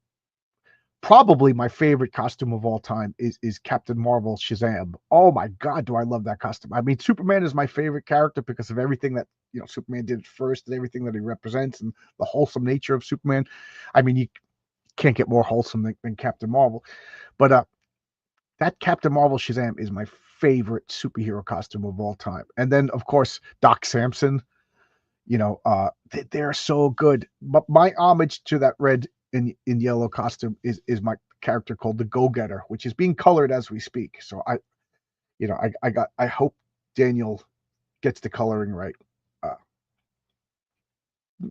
probably my favorite costume of all time is Captain Marvel Shazam. Oh my God, do I love that costume? I mean, Superman is my favorite character because of everything that Superman did first and everything that he represents and the wholesome nature of Superman. I mean, you can't get more wholesome than Captain Marvel, but that Captain Marvel Shazam is my favorite superhero costume of all time. And then, of course, Doc Samson. They're so good. But my homage to that red and yellow costume is my character called the Go-Getter, which is being colored as we speak. So I hope Daniel gets the coloring right.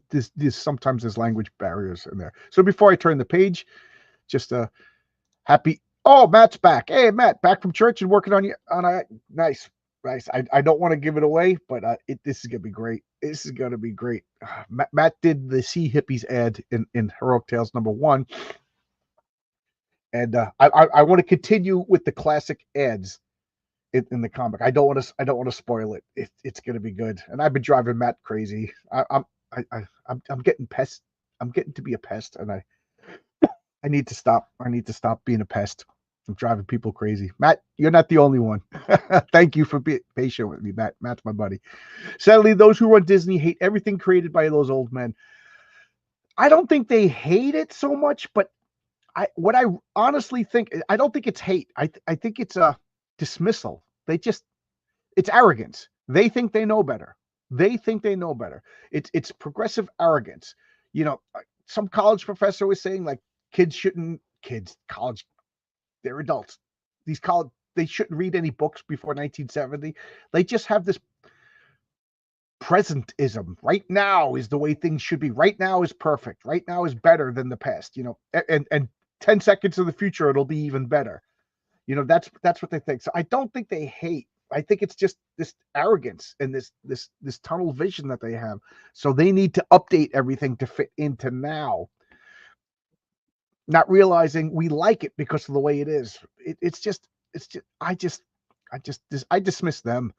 This sometimes there's language barriers in there. So before I turn the page, just a happy. Oh, Matt's back. Hey, Matt, back from church and working on a nice. I don't want to give it away, but this is gonna be great. This is gonna be great. Matt did the Sea Hippies ad in Heroic Tales #1, and I want to continue with the classic ads in the comic. I don't want to spoil it. It's gonna be good, and I've been driving Matt crazy. I'm getting pest. I'm getting to be a pest, and I need to stop. I need to stop being a pest. I'm driving people crazy. Matt, you're not the only one. Thank you for being patient with me, Matt. Matt's my buddy. Sadly, those who run Disney hate everything created by those old men. I don't think they hate it so much, but what I honestly think, I don't think it's hate. I think it's a dismissal. It's arrogance. They think they know better. They think they know better. It's progressive arrogance. Some college professor was saying like college, they're adults. They shouldn't read any books before 1970. They just have this presentism. Right now is the way things should be. Right now is perfect. Right now is better than the past. And 10 seconds in the future it'll be even better. That's what they think. So I don't think they hate. I think it's just this arrogance and this tunnel vision that they have. So they need to update everything to fit into now. Not realizing we like it because of the way it is. I dismiss them.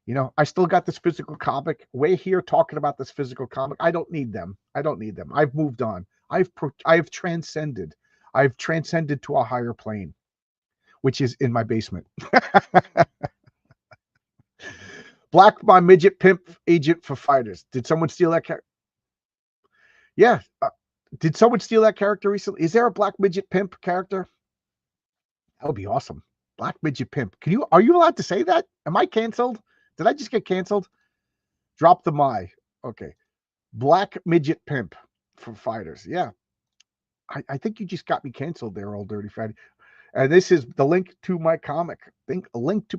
You know, I still got this physical comic. We're here talking about this physical comic. I don't need them. I don't need them. I've moved on. I've transcended. I've transcended to a higher plane, which is in my basement. Black my midget pimp agent for fighters. Did someone steal that character? Yeah. Did someone steal that character recently? Is there a black midget pimp character? That would be awesome. Black midget pimp. Are you allowed to say that? Am I canceled? Did I just get canceled? Drop the my. Okay. Black midget pimp for fighters. Yeah. I think you just got me canceled there, old dirty fatty. And this is the link to my comic.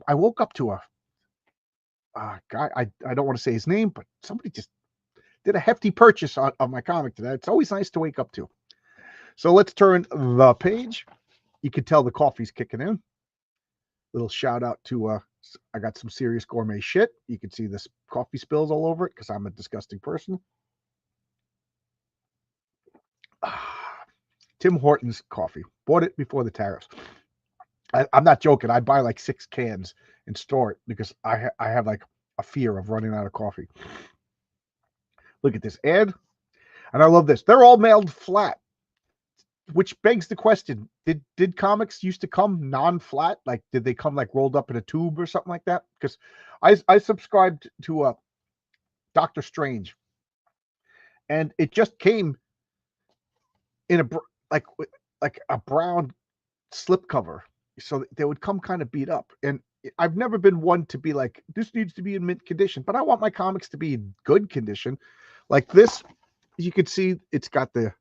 I woke up to a guy. I don't want to say his name, but somebody just did a hefty purchase on my comic today. It's always nice to wake up to. So let's turn the page. You can tell the coffee's kicking in. Little shout out to I got some serious gourmet shit. You can see this coffee spills all over it because I'm a disgusting person. Tim Hortons coffee. Bought it before the tariffs. I'm not joking. I buy like 6 cans and store it because I have like a fear of running out of coffee. Look at this ad. And I love this. They're all mailed flat, which begs the question, did comics used to come non-flat? Like, did they come like rolled up in a tube or something like that? Because I subscribed to Doctor Strange, and it just came in a like a brown slipcover, so they would come kind of beat up. And I've never been one to be like, this needs to be in mint condition, but I want my comics to be in good condition. Like this, you can see it's got the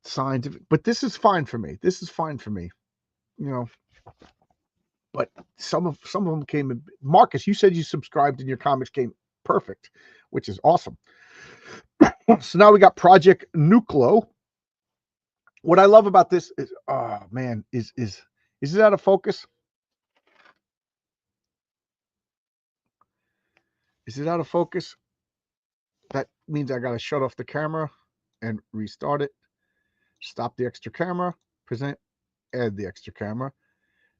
signs of it, but this is fine for me. This is fine for me, you know. But some of them came in. Marcus, you said you subscribed and your comics came perfect, which is awesome. So now we got Project Nuclo. What I love about this is, oh man, is it out of focus? Is it out of focus? That means I got to shut off the camera and restart it. Stop the extra camera, present, add the extra camera.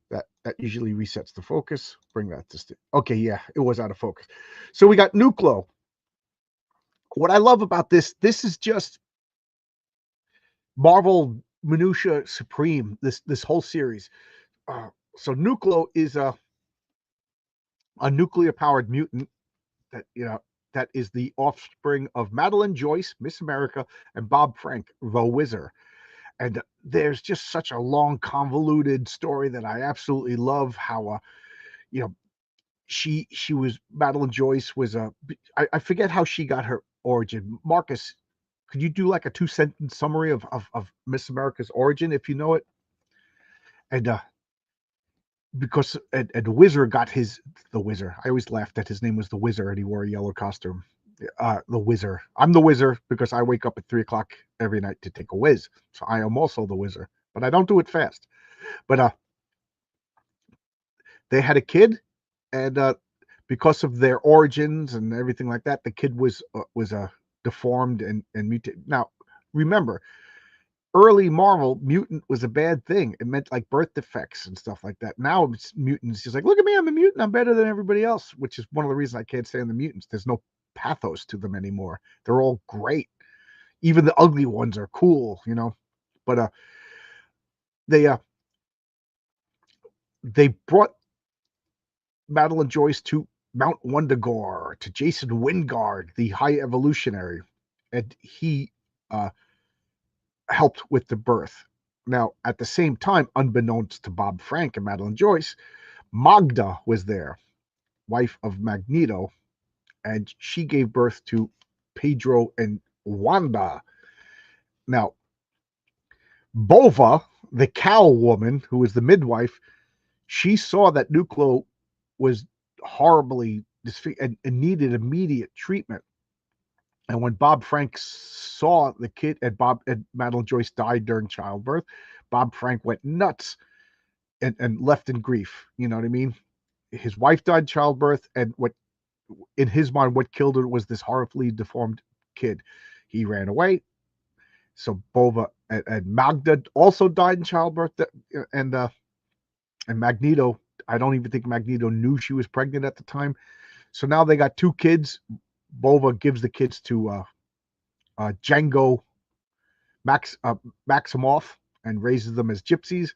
That usually resets the focus. Bring that to okay, yeah, it was out of focus. So we got Nuclo. What I love about this is just Marvel minutia supreme. This whole series. So Nuclo is a nuclear powered mutant that that is the offspring of Madeline Joyce, Miss America, and Bob Frank, the Wizard. And there's just such a long, convoluted story that I absolutely love. How she was Madeline Joyce was I forget how she got her origin. Marcus, could you do like a 2-sentence summary of Miss America's origin if you know it? And because and Wizard got the Wizard. I always laughed that his name was the Wizard and he wore a yellow costume. The Wizard. I'm the Wizard because I wake up at 3:00 every night to take a whiz. So I am also the Wizard, but I don't do it fast. But they had a kid, and because of their origins and everything like that, the kid was deformed and mutated. Now, remember, early Marvel, mutant was a bad thing. It meant like birth defects and stuff like that. Now it's mutants just like, look at me, I'm a mutant, I'm better than everybody else, which is one of the reasons I can't stand the mutants. There's no pathos to them anymore. They're all great. Even the ugly ones are cool, But they brought Madeline Joyce to Mount Wundagore, to Jason Wingard, the High Evolutionary, and he helped with the birth. Now, at the same time, unbeknownst to Bob Frank and Madeline Joyce, Magda was there, wife of Magneto, and she gave birth to Pedro and Wanda. Now, Bova, the cow woman, who was the midwife, she saw that Nuclo was horribly disfigured and needed immediate treatment. And when Bob Frank saw the kid, and Madeline Joyce died during childbirth, Bob Frank went nuts and left in grief. You know what I mean? His wife died in childbirth, and what in his mind, what killed her was this horribly deformed kid. He ran away. So Bova and Magda also died in childbirth, and Magneto I don't even think Magneto knew she was pregnant at the time. So now they got 2 kids. Bova gives the kids to Django Maximoff and raises them as gypsies.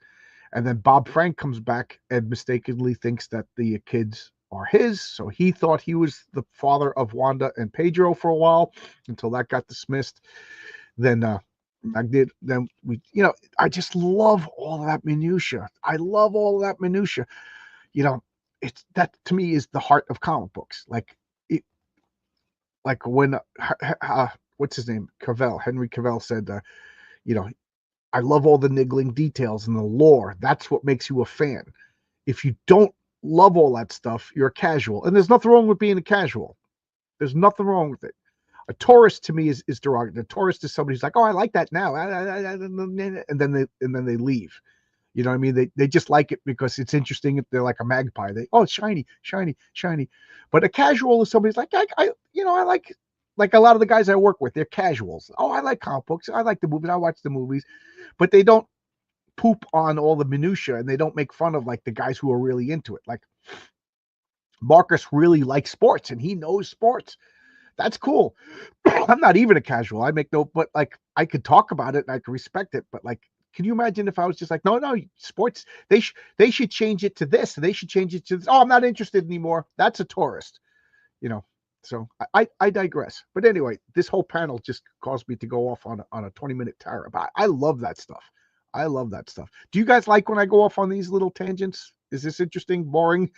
And then Bob Frank comes back and mistakenly thinks that the kids are his. So he thought he was the father of Wanda and Pedro for a while until that got dismissed. Then I just love all of that minutia. I love all of that minutia. It's that to me is the heart of comic books. Like when what's his name? Henry Cavill said, I love all the niggling details and the lore. That's what makes you a fan. If you don't love all that stuff, you're a casual. And there's nothing wrong with being a casual. There's nothing wrong with it. A tourist to me is derogatory. A tourist is somebody who's like, oh, I like that now, and then they leave. You know what I mean? They just like it because it's interesting. They're like a magpie. It's shiny, shiny, shiny. But a casual is somebody's like, I like a lot of the guys I work with. They're casuals. Oh, I like comic books. I like the movies. I watch the movies, but they don't poop on all the minutia and they don't make fun of like the guys who are really into it. Like Marcus really likes sports and he knows sports. That's cool. I'm not even a casual. I make no, but like I could talk about it and I could respect it. But like, can you imagine if I was just like, no, sports, they should change it to this and they should change it to this. Oh, I'm not interested anymore. That's a tourist, So I digress. But anyway, this whole panel just caused me to go off on a 20-minute tirade. I love that stuff. I love that stuff. Do you guys like when I go off on these little tangents? Is this interesting? Boring?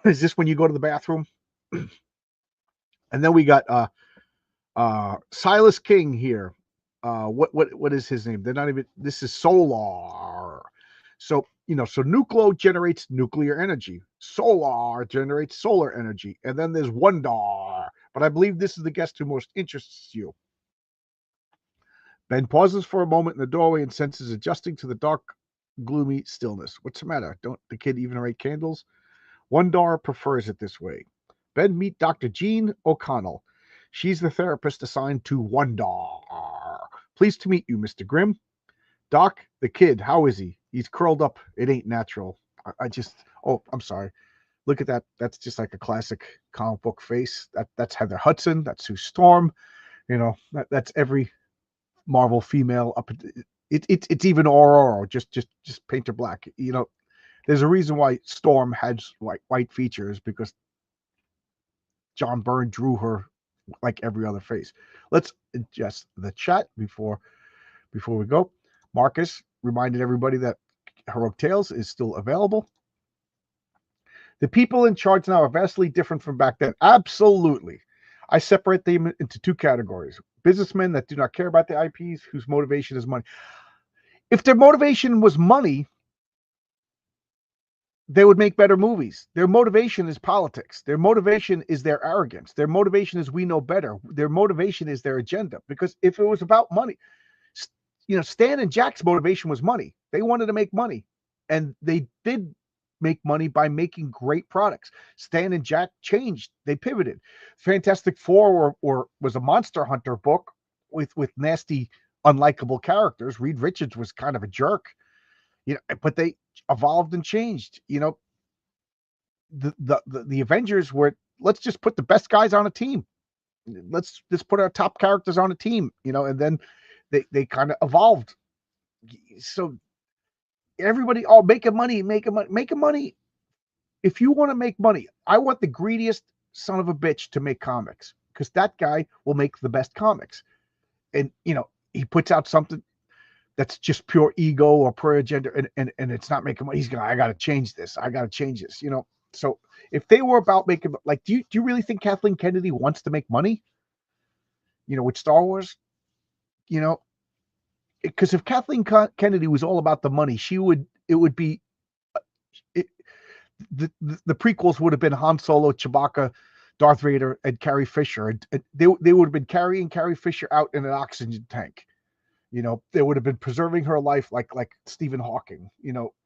Is this when you go to the bathroom? And then we got Silas King here. What is his name? They're not even. This is Solar. So so Nuclear generates nuclear energy. Solar generates solar energy, and then there's Wondar. But I believe this is the guest who most interests you. Ben pauses for a moment in the doorway and senses adjusting to the dark, gloomy stillness. What's the matter? Don't the kid even rate candles? Wondar prefers it this way. Ben, meet Dr. Jean O'Connell. She's the therapist assigned to Wondar. Pleased to meet you, Mr. Grimm. Doc, the kid, how is he? He's curled up. It ain't natural. I'm sorry. Look at that. That's just like a classic comic book face. That's Heather Hudson. That's Sue Storm. That's every Marvel female up. It's even Aurora. Just paint her black. There's a reason why Storm has white features because John Byrne drew her like every other face. Let's adjust the chat before we go. Marcus reminded everybody that Heroic Tales is still available. The people in charge now are vastly different from back then. Absolutely. I separate them into 2 categories. Businessmen that do not care about the IPs, whose motivation is money. If their motivation was money, they would make better movies. Their motivation is politics. Their motivation is their arrogance. Their motivation is we know better. Their motivation is their agenda. Because if it was about money, Stan and Jack's motivation was money. They wanted to make money. And they did make money by making great products. Stan and Jack changed. They pivoted. Fantastic Four or was a Monster Hunter book with nasty, unlikable characters. Reed Richards was kind of a jerk. But they evolved and changed. The Avengers were, let's just put the best guys on a team. Let's just put our top characters on a team, and then they kind of evolved. So everybody, making money. If you want to make money, I want the greediest son of a bitch to make comics because that guy will make the best comics. And, he puts out something that's just pure ego or pure agenda and it's not making money. I got to change this. So if they were about making, like, do you really think Kathleen Kennedy wants to make money? With Star Wars, because if Kathleen Kennedy was all about the money, the prequels would have been Han Solo, Chewbacca, Darth Vader, and Carrie Fisher. And they would have been carrying Carrie Fisher out in an oxygen tank. They would have been preserving her life like Stephen Hawking,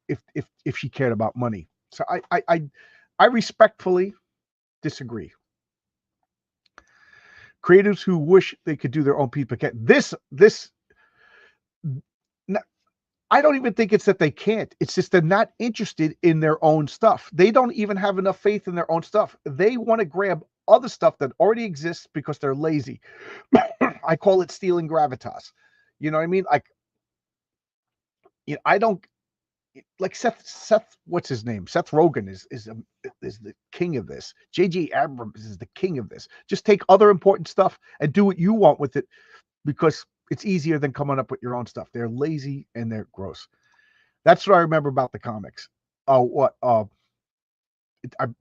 if she cared about money. So I respectfully disagree. Creatives who wish they could do their own people can. I don't even think it's that they can't. It's just they're not interested in their own stuff. They don't even have enough faith in their own stuff. They want to grab other stuff that already exists because they're lazy. I call it stealing gravitas. You know what I mean? Like, I don't like Seth. What's his name? Seth Rogen is the king of this. J.J. Abrams is the king of this. Just take other important stuff and do what you want with it because it's easier than coming up with your own stuff. They're lazy and they're gross. That's what I remember about the comics. Oh, what? I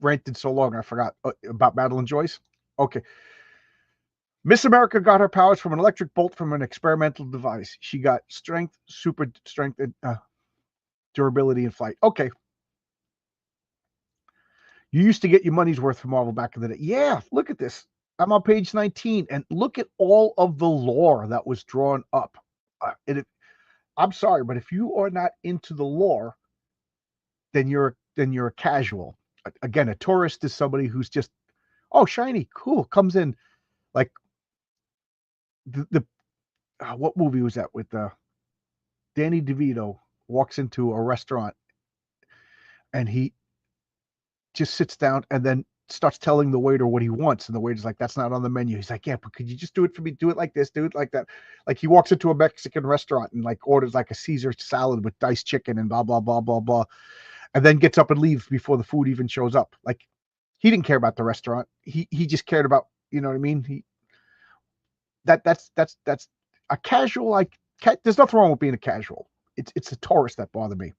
ranted so long I forgot about Madeline Joyce. Okay. Miss America got her powers from an electric bolt from an experimental device. She got strength, super strength, and durability and flight. Okay. You used to get your money's worth from Marvel back in the day. Yeah, look at this. I'm on page 19, and look at all of the lore that was drawn up. I'm sorry, but if you are not into the lore, then you're a casual. Again, a tourist is somebody who's just, oh, shiny, cool, comes in. Like the what movie was that with Danny DeVito walks into a restaurant and he just sits down and then starts telling the waiter what he wants, and the waiter's like, that's not on the menu. He's like, yeah, but could you just do it for me? Do it like this, do it like that. Like he walks into a Mexican restaurant and like orders like a Caesar salad with diced chicken and blah blah blah blah blah, and then gets up and leaves before the food even shows up. Like he didn't care about the restaurant. He just cared about, you know what I mean? That's a casual. Like, there's nothing wrong with being a casual. It's the tourist that bother me.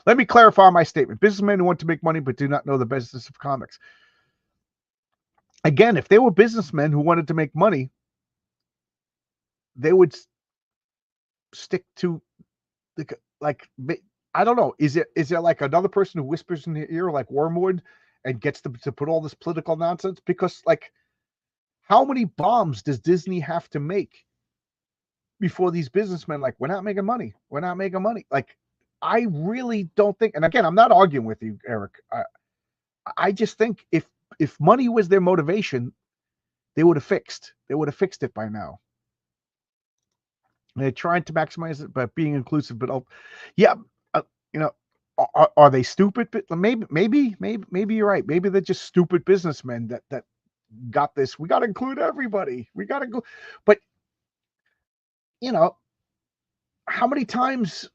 Let me clarify my statement. Businessmen who want to make money but do not know the business of comics. Again, if they were businessmen who wanted to make money, they would stick to like I don't know. Is there like another person who whispers in their ear like Wormwood and gets them to put all this political nonsense? Because like, how many bombs does Disney have to make before these businessmen like, we're not making money? We're not making money. Like, I really don't think. And again, I'm not arguing with you, Eric. I just think if money was their motivation, they would have fixed it by now. And they're trying to maximize it by being inclusive, but yeah, you know, are they stupid? Maybe you're right. Maybe they're just stupid businessmen that got this. We got to include everybody. We got to go. But you know, how many times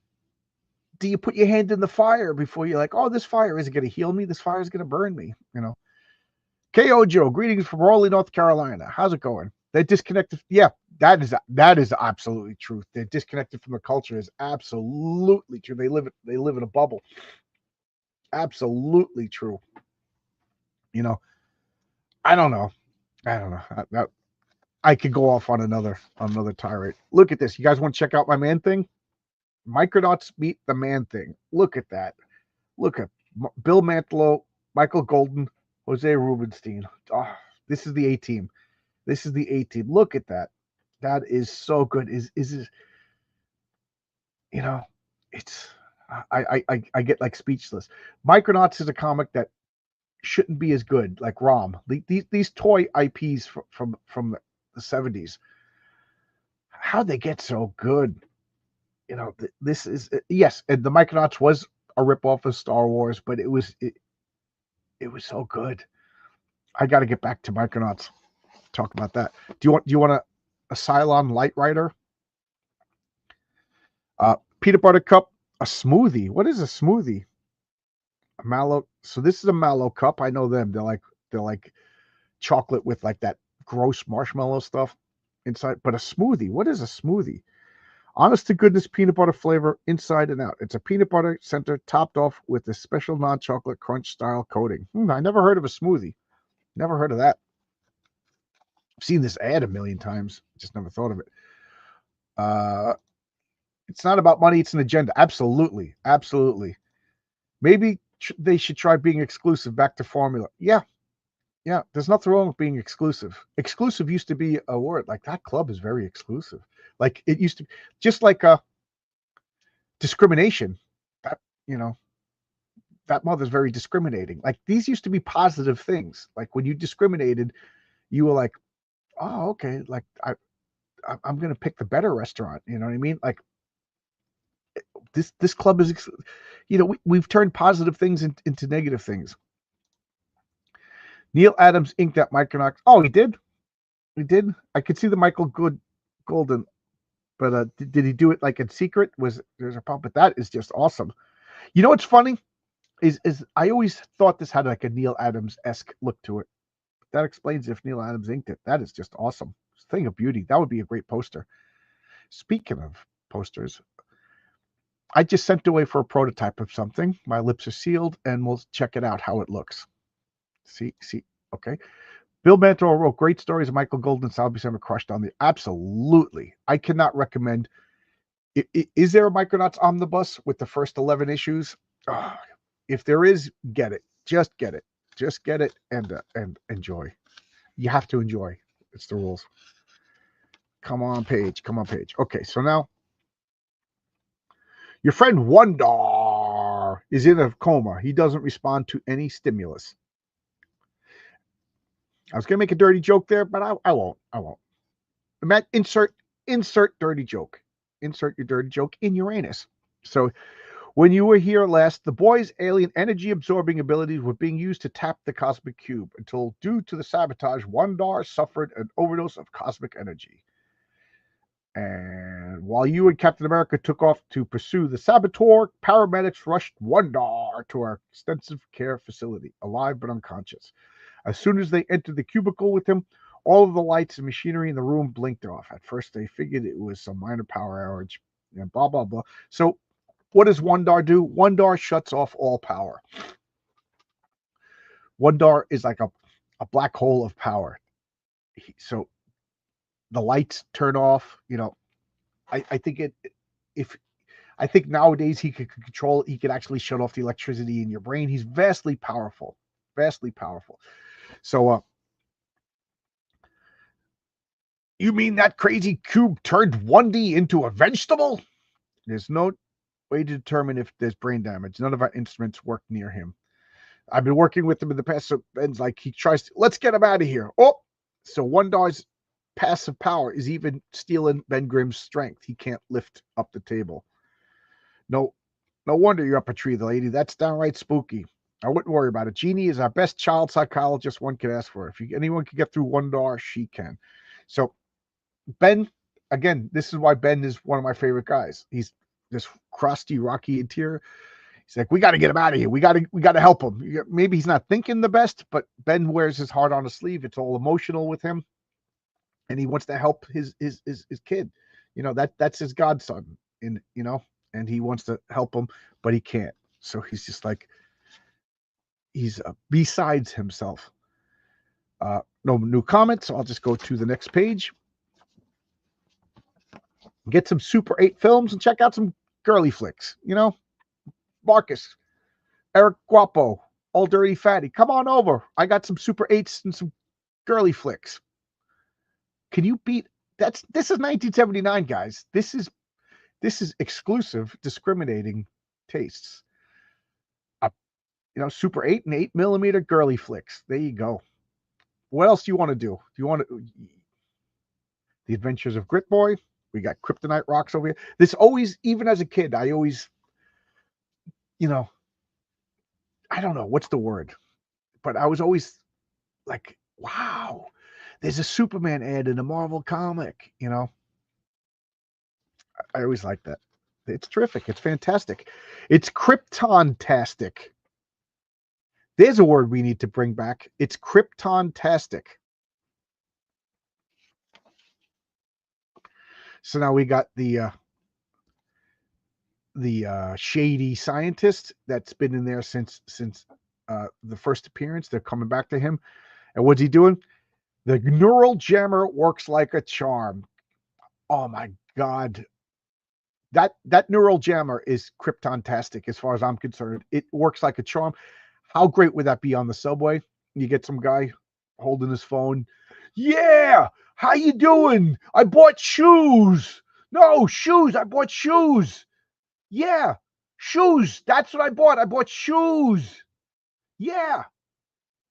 do you put your hand in the fire before you're like, oh, this fire isn't going to heal me. This fire is going to burn me. You know. K.O. Joe, greetings from Raleigh, North Carolina. How's it going? They're disconnected. Yeah, that is absolutely true. They're disconnected from the culture is absolutely true. They live in a bubble. Absolutely true. You know, I don't know. I could go off on another tirade. Look at this. You guys want to check out my Man Thing? Micronauts meet the Man Thing. Look at that. Look at Bill Mantlo, Michael Golden, Jose Rubenstein. Oh, this is the A team. This is the A team. Look at that. That is so good. Is you know, it's I get like speechless. Micronauts is a comic that shouldn't be as good, like ROM. These toy IPs from the 70s. How'd they get so good? You know, this is yes, and the Micronauts was a ripoff of Star Wars, but it was so good. I got to get back to Micronauts. Talk about that. Do you want a Cylon Light Rider? Peanut butter cup, a smoothie. What is a smoothie? A mallow. So this is a mallow cup. I know them. They're like chocolate with like that gross marshmallow stuff inside. But a smoothie. What is a smoothie? Honest to goodness peanut butter flavor inside and out. It's a peanut butter center topped off with a special non-chocolate crunch style coating. I never heard of a smoothie. Never heard of that. I've seen this ad a million times. Just never thought of it. It's not about money. It's an agenda. Absolutely. Absolutely. Maybe they should try being exclusive back to formula. Yeah. Yeah. There's nothing wrong with being exclusive. Exclusive used to be a word. Like, that club is very exclusive. Like, it used to, just like discrimination. That, that mother's very discriminating. Like, these used to be positive things. Like, when you discriminated, you were like, oh, okay. Like, I'm going to pick the better restaurant. You know what I mean? Like, This club is, we've turned positive things into negative things. Neil Adams inked that Micronauts. Oh, he did. He did. I could see the Michael Golden, but did he do it like in secret? There's a problem? But that is just awesome. You know what's funny is I always thought this had like a Neil Adams-esque look to it. That explains if Neil Adams inked it. That is just awesome. It's a thing of beauty. That would be a great poster. Speaking of posters, I just sent away for a prototype of something. My lips are sealed, and we'll check it out how it looks. See, okay. Bill Mantle wrote great stories of Michael Golden and Sal Buscema crushed on the. Absolutely. I cannot recommend. Is there a Micronauts omnibus with the first 11 issues? Oh, if there is, get it. Just get it. Just get it and enjoy. You have to enjoy. It's the rules. Come on, page. Come on, page. Okay, so now your friend Wondar is in a coma. He doesn't respond to any stimulus. I was going to make a dirty joke there, but I won't. I won't. Matt, insert dirty joke. Insert your dirty joke in Uranus. So when you were here last, the boy's alien energy-absorbing abilities were being used to tap the cosmic cube until, due to the sabotage, Wondar suffered an overdose of cosmic energy. And while you and Captain America took off to pursue the saboteur, paramedics rushed Wondar to our extensive care facility, alive but unconscious. As soon as they entered the cubicle with him, all of the lights and machinery in the room blinked off. At first, they figured it was some minor power outage, and blah, blah, blah. So what does Wondar do? Wondar shuts off all power. Wondar is like a black hole of power. So the lights turn off. I think nowadays he could control. He could actually shut off the electricity in your brain. He's vastly powerful. So, you mean that crazy cube turned 1D into a vegetable? There's no way to determine if there's brain damage. None of our instruments work near him. I've been working with him in the past. So Ben's like, he tries to, let's get him out of here. Oh, so Wondar's passive power is even stealing Ben Grimm's strength. He can't lift up the table. No wonder you're up a tree, the lady. That's downright spooky. I wouldn't worry about it. Jeannie is our best child psychologist one could ask for. If anyone can get through Wondar, she can. So Ben, again, this is why Ben is one of my favorite guys. He's this crusty, rocky interior. He's like, we got to get him out of here. We got to help him. Maybe he's not thinking the best, but Ben wears his heart on his sleeve. It's all emotional with him, and he wants to help his kid. That's his godson, and he wants to help him, but he can't. So he's just like, he's besides himself. No new comments, so I'll just go to the next page. Get some Super 8 films and check out some girly flicks. Marcus, Eric Guapo, Old Dirty Fatty, come on over. I got some Super 8s and some girly flicks. Can you beat this is 1979, guys. This is exclusive, discriminating tastes. Super 8 and 8mm girly flicks. There you go. What else do you want to do? Do you want to The Adventures of Grit Boy? We got Kryptonite Rocks over here. This always, even as a kid, I always, I don't know what's the word, but I was always like, wow, there's a Superman ad in a Marvel comic. I always like that. It's terrific. It's fantastic. It's Krypton-tastic. There's a word we need to bring back. It's Krypton-tastic. So now we got the shady scientist that's been in there since the first appearance. They're coming back to him, and what's he doing? The neural jammer works like a charm. Oh my God, that neural jammer is Krypton-tastic as far as I'm concerned. It works like a charm. How great would that be on the subway? You get some guy holding his phone. Yeah, how you doing? I bought shoes. No, shoes. I bought shoes. Yeah, shoes. That's what I bought. I bought shoes. Yeah.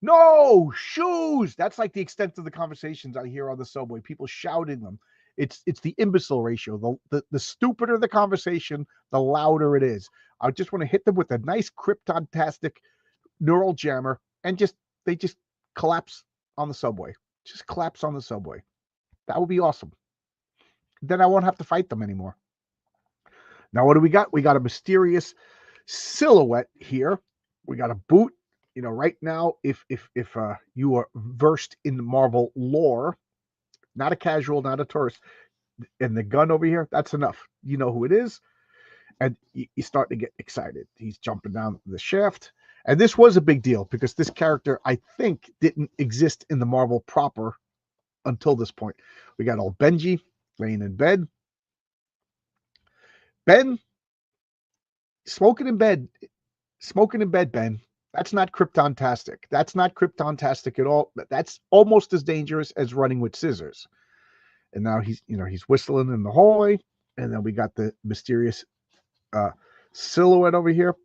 No, shoes. That's like the extent of the conversations I hear on the subway. People shouting them. It's the imbecile ratio. The stupider the conversation, the louder it is. I just want to hit them with a nice krypton-tastic neural jammer and they just collapse on the subway. Just collapse on the subway. That would be awesome. Then I won't have to fight them anymore. Now, what do we got? We got a mysterious silhouette here. We got a boot. You know, right now, if you are versed in the Marvel lore, not a casual, not a tourist, and the gun over here, that's enough. You know who it is, and you start to get excited. He's jumping down the shaft, and this was a big deal because this character, I think, didn't exist in the Marvel proper until this point. We got old Benji laying in bed. Ben, smoking in bed, Ben. That's not Krypton-tastic. That's not Krypton-tastic at all. That's almost as dangerous as running with scissors. And now he's whistling in the hallway. And then we got the mysterious silhouette over here.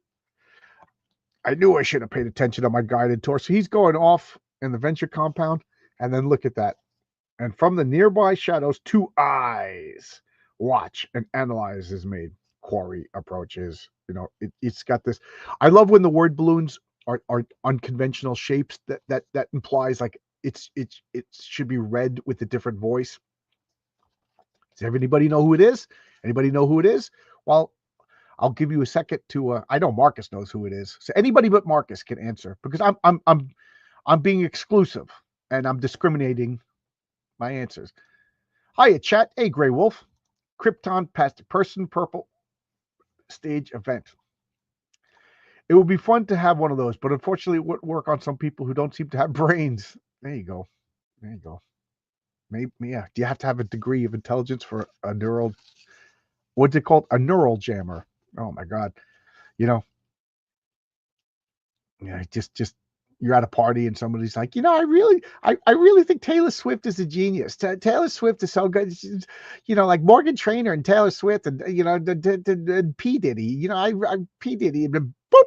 I knew I should have paid attention to my guided tour. So he's going off in the venture compound. And then look at that. And from the nearby shadows, 2 eyes watch and analyze is made. Quarry approaches. It's got this. I love when the word balloons are unconventional shapes that implies like it should be read with a different voice. Does everybody know who it is? Anybody know who it is? Well, I'll give you a second to. I know Marcus knows who it is, so anybody but Marcus can answer because I'm being exclusive and I'm discriminating my answers. Hiya, chat. Hey, Grey Wolf. Krypton past person purple stage event. It would be fun to have one of those, but unfortunately it wouldn't work on some people who don't seem to have brains. There you go. Maybe, yeah. Do you have to have a degree of intelligence for a neural? What's it called? A neural jammer. Oh my God. Yeah, just you're at a party and somebody's like, I really think Taylor Swift is a genius. Taylor Swift is so good. She's, like Morgan Trainor and Taylor Swift and P Diddy. I P Diddy and boop,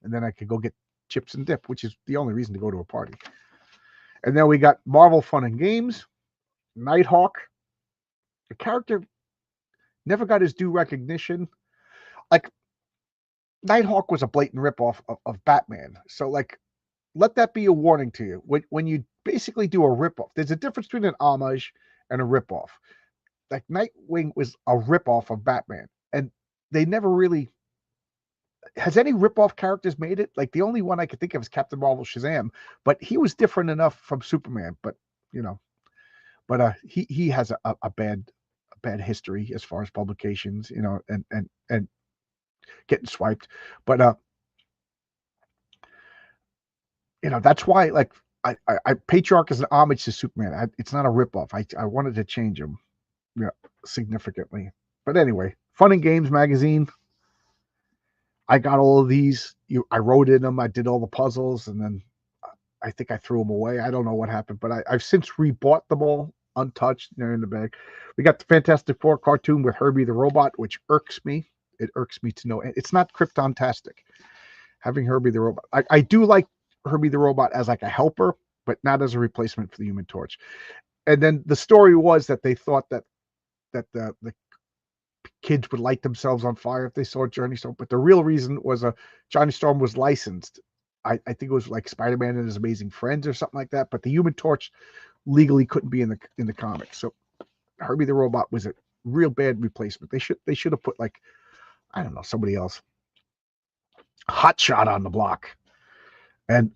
and then I could go get chips and dip, which is the only reason to go to a party. And then we got Marvel Fun and Games, Nighthawk. The character never got his due recognition. Like, Nighthawk was a blatant ripoff of Batman. So, like, let that be a warning to you. When you basically do a ripoff, there's a difference between an homage and a ripoff. Like, Nightwing was a ripoff of Batman. And they never really... Has any ripoff characters made it? Like, the only one I could think of is Captain Marvel Shazam. But he was different enough from Superman. But, he has a bad history as far as publications, and getting swiped. But that's why, like, I Patriarch is an homage to Superman. It's not a ripoff. I wanted to change him, significantly. But anyway, Fun and Games magazine. I got all of these. I wrote in them. I did all the puzzles, and then I think I threw them away. I don't know what happened, but I've since rebought them all untouched. They're in the bag. We got the Fantastic Four cartoon with Herbie the Robot, which irks me. It irks me to no end. It's not Krypton-tastic. Having Herbie the Robot. I do like Herbie the Robot as like a helper, but not as a replacement for the Human Torch. And then the story was that they thought that the kids would light themselves on fire if they saw Johnny Storm. But the real reason was Johnny Storm was licensed. I think it was like Spider-Man and His Amazing Friends or something like that. But the Human Torch legally couldn't be in the comics. So Herbie the Robot was a real bad replacement. They should have put, like, I don't know, somebody else. Hot Shot on the block. And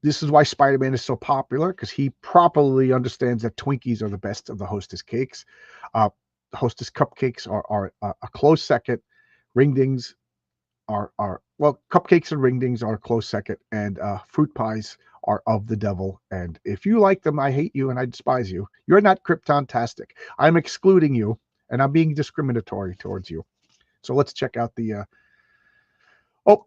this is why Spider-Man is so popular, because he properly understands that Twinkies are the best of the Hostess cakes. Hostess cupcakes are a close second. Ringdings are cupcakes and ringdings are a close second, and fruit pies are of the devil. And if you like them, I hate you and I despise you. You're not Krypton-tastic. I'm excluding you, and I'm being discriminatory towards you. So let's check out the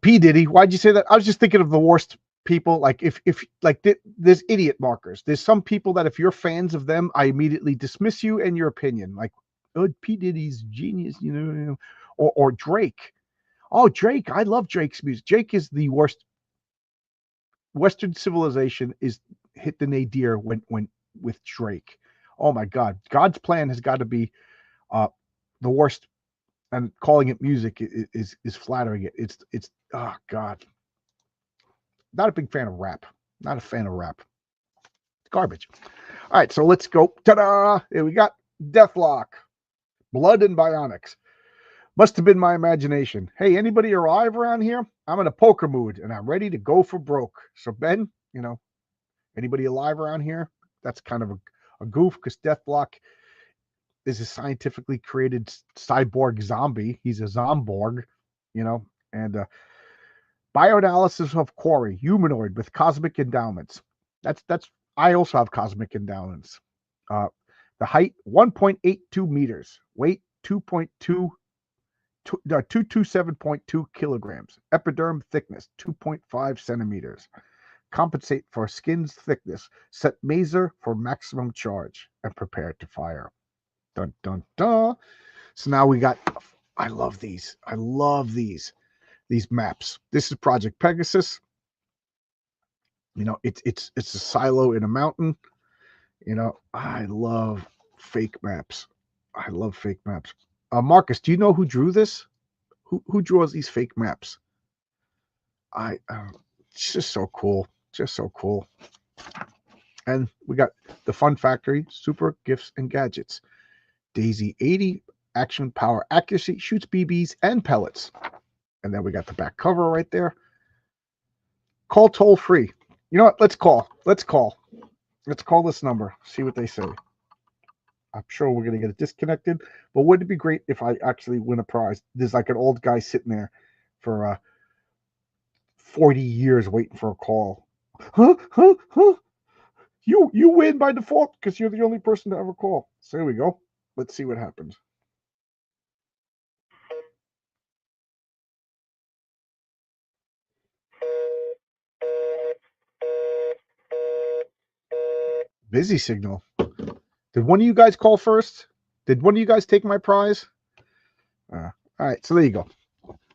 P Diddy. Why'd you say that? I was just thinking of the worst people. Like, if like there's idiot markers. There's some people that if you're fans of them, I immediately dismiss you and your opinion. Like, oh, P Diddy's genius, or Drake. Oh, Drake. I love Drake's music. Drake is the worst. Western civilization is hit the nadir when with Drake. Oh my God, God's plan has got to be the worst, and calling it music is flattering it. It's oh God, not a big fan of rap. Not a fan of rap. It's garbage. All right, so let's go. Ta-da! Here we got Deathlock, Blood and Bionics. Must have been my imagination. Hey, anybody alive around here? I'm in a poker mood and I'm ready to go for broke. So Ben, anybody alive around here? That's kind of a goof because Deathlock is a scientifically created cyborg zombie. He's a zomborg, and bioanalysis of quarry, humanoid with cosmic endowments. That's I also have cosmic endowments. Uh, the height 1.82 meters, weight 227.2 kilograms, epiderm thickness 2.5 centimeters. Compensate for skin's thickness. Set maser for maximum charge and prepare to fire. Dun dun dun. So now we got. I love these. I love these maps. This is Project Pegasus. It's a silo in a mountain. I love fake maps. I love fake maps. Marcus, do you know who drew this? Who draws these fake maps? It's just so cool. Just so cool. And we got the Fun Factory, Super Gifts and Gadgets. Daisy 80, action, power, accuracy, shoots BBs and pellets. And then we got the back cover right there. Call toll free. You know what? Let's call. Let's call this number. See what they say. I'm sure we're going to get it disconnected. But wouldn't it be great if I actually win a prize? There's like an old guy sitting there for 40 years waiting for a call. Huh? You win by default because you're the only person to ever call. So here we go. Let's see what happens. Busy signal. Did one of you guys call first? Did one of you guys take my prize? All right, so there you go.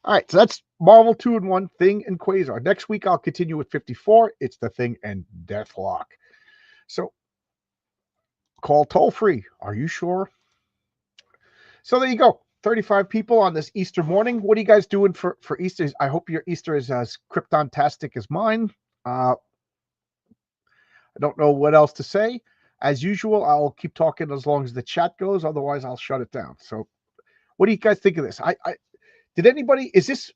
All right, so that's Marvel 2-in-1, Thing, and Quasar. Next week, I'll continue with 54. It's the Thing and Deathlock. So, call toll free. Are you sure? So there you go. 35 people on this Easter morning. What are you guys doing for Easter? I hope your Easter is as Krypton-tastic as mine. I don't know what else to say. As usual, I'll keep talking as long as the chat goes. Otherwise, I'll shut it down. So, what do you guys think of this? Did anybody? Is this?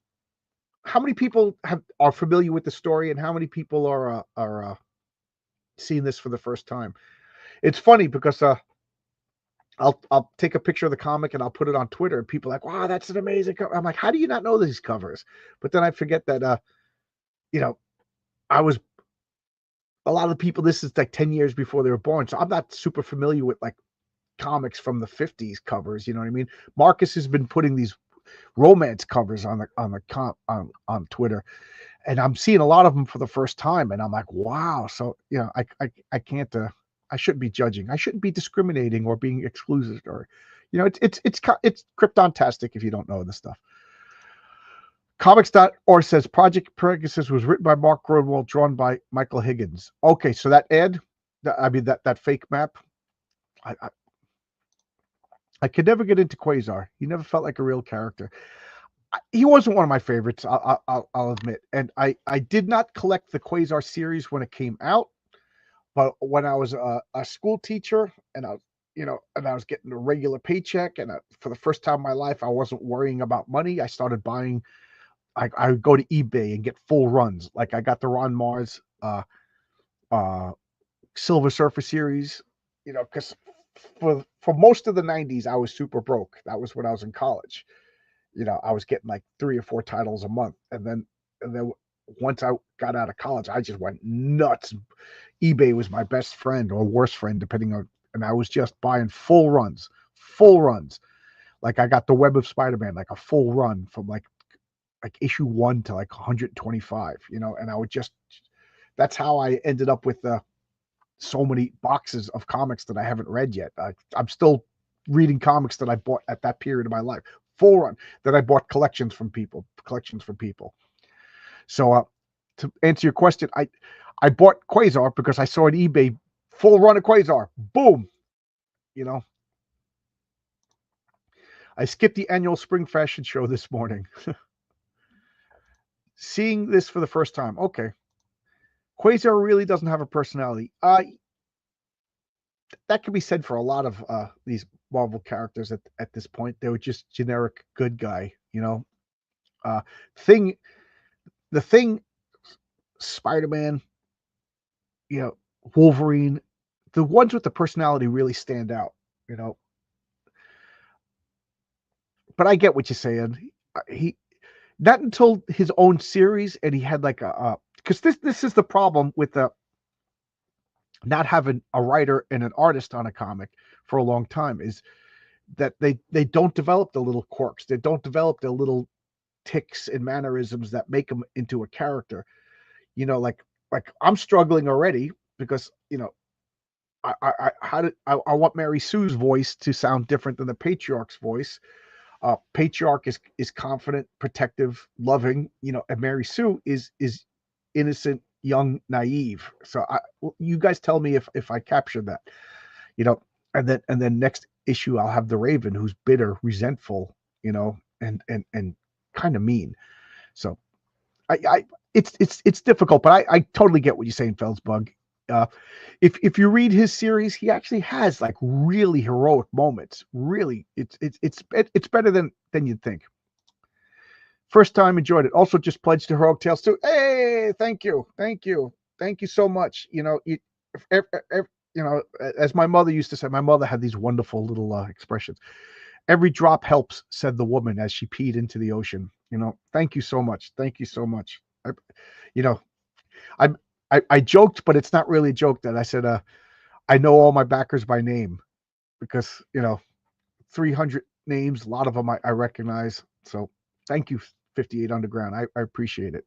How many people are familiar with the story, and how many people are seeing this for the first time? It's funny because I'll take a picture of the comic and I'll put it on Twitter, and people are like, "Wow, that's an amazing cover." I'm like, "How do you not know these covers?" But then I forget that I was a lot of the people. This is like 10 years before they were born, so I'm not super familiar with like comics from the 50s covers. You know what I mean? Marcus has been putting these romance covers on Twitter, and I'm seeing a lot of them for the first time, and I'm like, wow. So I can't. I shouldn't be judging. I shouldn't be discriminating or being exclusive, or it's Krypton-tastic if you don't know this stuff. Comics.org says Project Pegasus was written by Mark Grunwald, drawn by Michael Higgins. Okay, so that that fake map. I could never get into Quasar. He never felt like a real character. He wasn't one of my favorites. I'll admit. And I did not collect the Quasar series when it came out, but when I was a school teacher and I was getting a regular paycheck, and for the first time in my life, I wasn't worrying about money. I started buying. I would go to eBay and get full runs. Like I got the Ron Mars Silver Surfer series, because for most of the 90s, I was super broke. That was when I was in college. I was getting like 3 or 4 titles a month. And then once I got out of college, I just went nuts. eBay was my best friend or worst friend, depending on, and I was just buying full runs. Like I got the Web of Spider-Man, like a full run from like issue 1 to like 125, and I would that's how I ended up with so many boxes of comics that I haven't read yet. I'm still reading comics that I bought at that period of my life, full run, that I bought collections from people. So to answer your question, I bought Quasar because I saw an eBay full run of Quasar. Boom. You know, I skipped the annual spring fashion show this morning. Seeing this for the first time. Okay. Quasar really doesn't have a personality. That can be said for a lot of these Marvel characters at this point. They were just generic good guy, you know. Uh, thing, the Thing, Spider-Man, you know, Wolverine, the ones with the personality really stand out, you know. But I get what you're saying. He Not until his own series, and he had like a because this is the problem with the not having a writer and an artist on a comic for a long time is that they don't develop the little quirks. They don't develop the little ticks and mannerisms that make him into a character. You know, like I'm struggling already because you know I want Mary Sue's voice to sound different than the Patriarch's voice. Patriarch is confident, protective, loving, you know, and Mary Sue is innocent, young, naive. So you guys tell me if I captured that, you know, and then next issue I'll have the Raven who's bitter, resentful, you know, and kind of mean. So I it's difficult, but I totally get what you're saying, Felsbug. Uh, if you read his series, he actually has like really heroic moments. Really, it's better than you'd think. First time enjoyed it. Also, just pledged to Heroic Tales too. Hey, thank you so much. You know, you know, as my mother used to say, my mother had these wonderful little expressions. Every drop helps, said the woman as she peed into the ocean. You know, thank you so much. Thank you so much. You know, I, I joked, but it's not really a joke that I said, I know all my backers by name because, you know, 300 names, a lot of them I recognize. So thank you, 58 Underground. I appreciate it.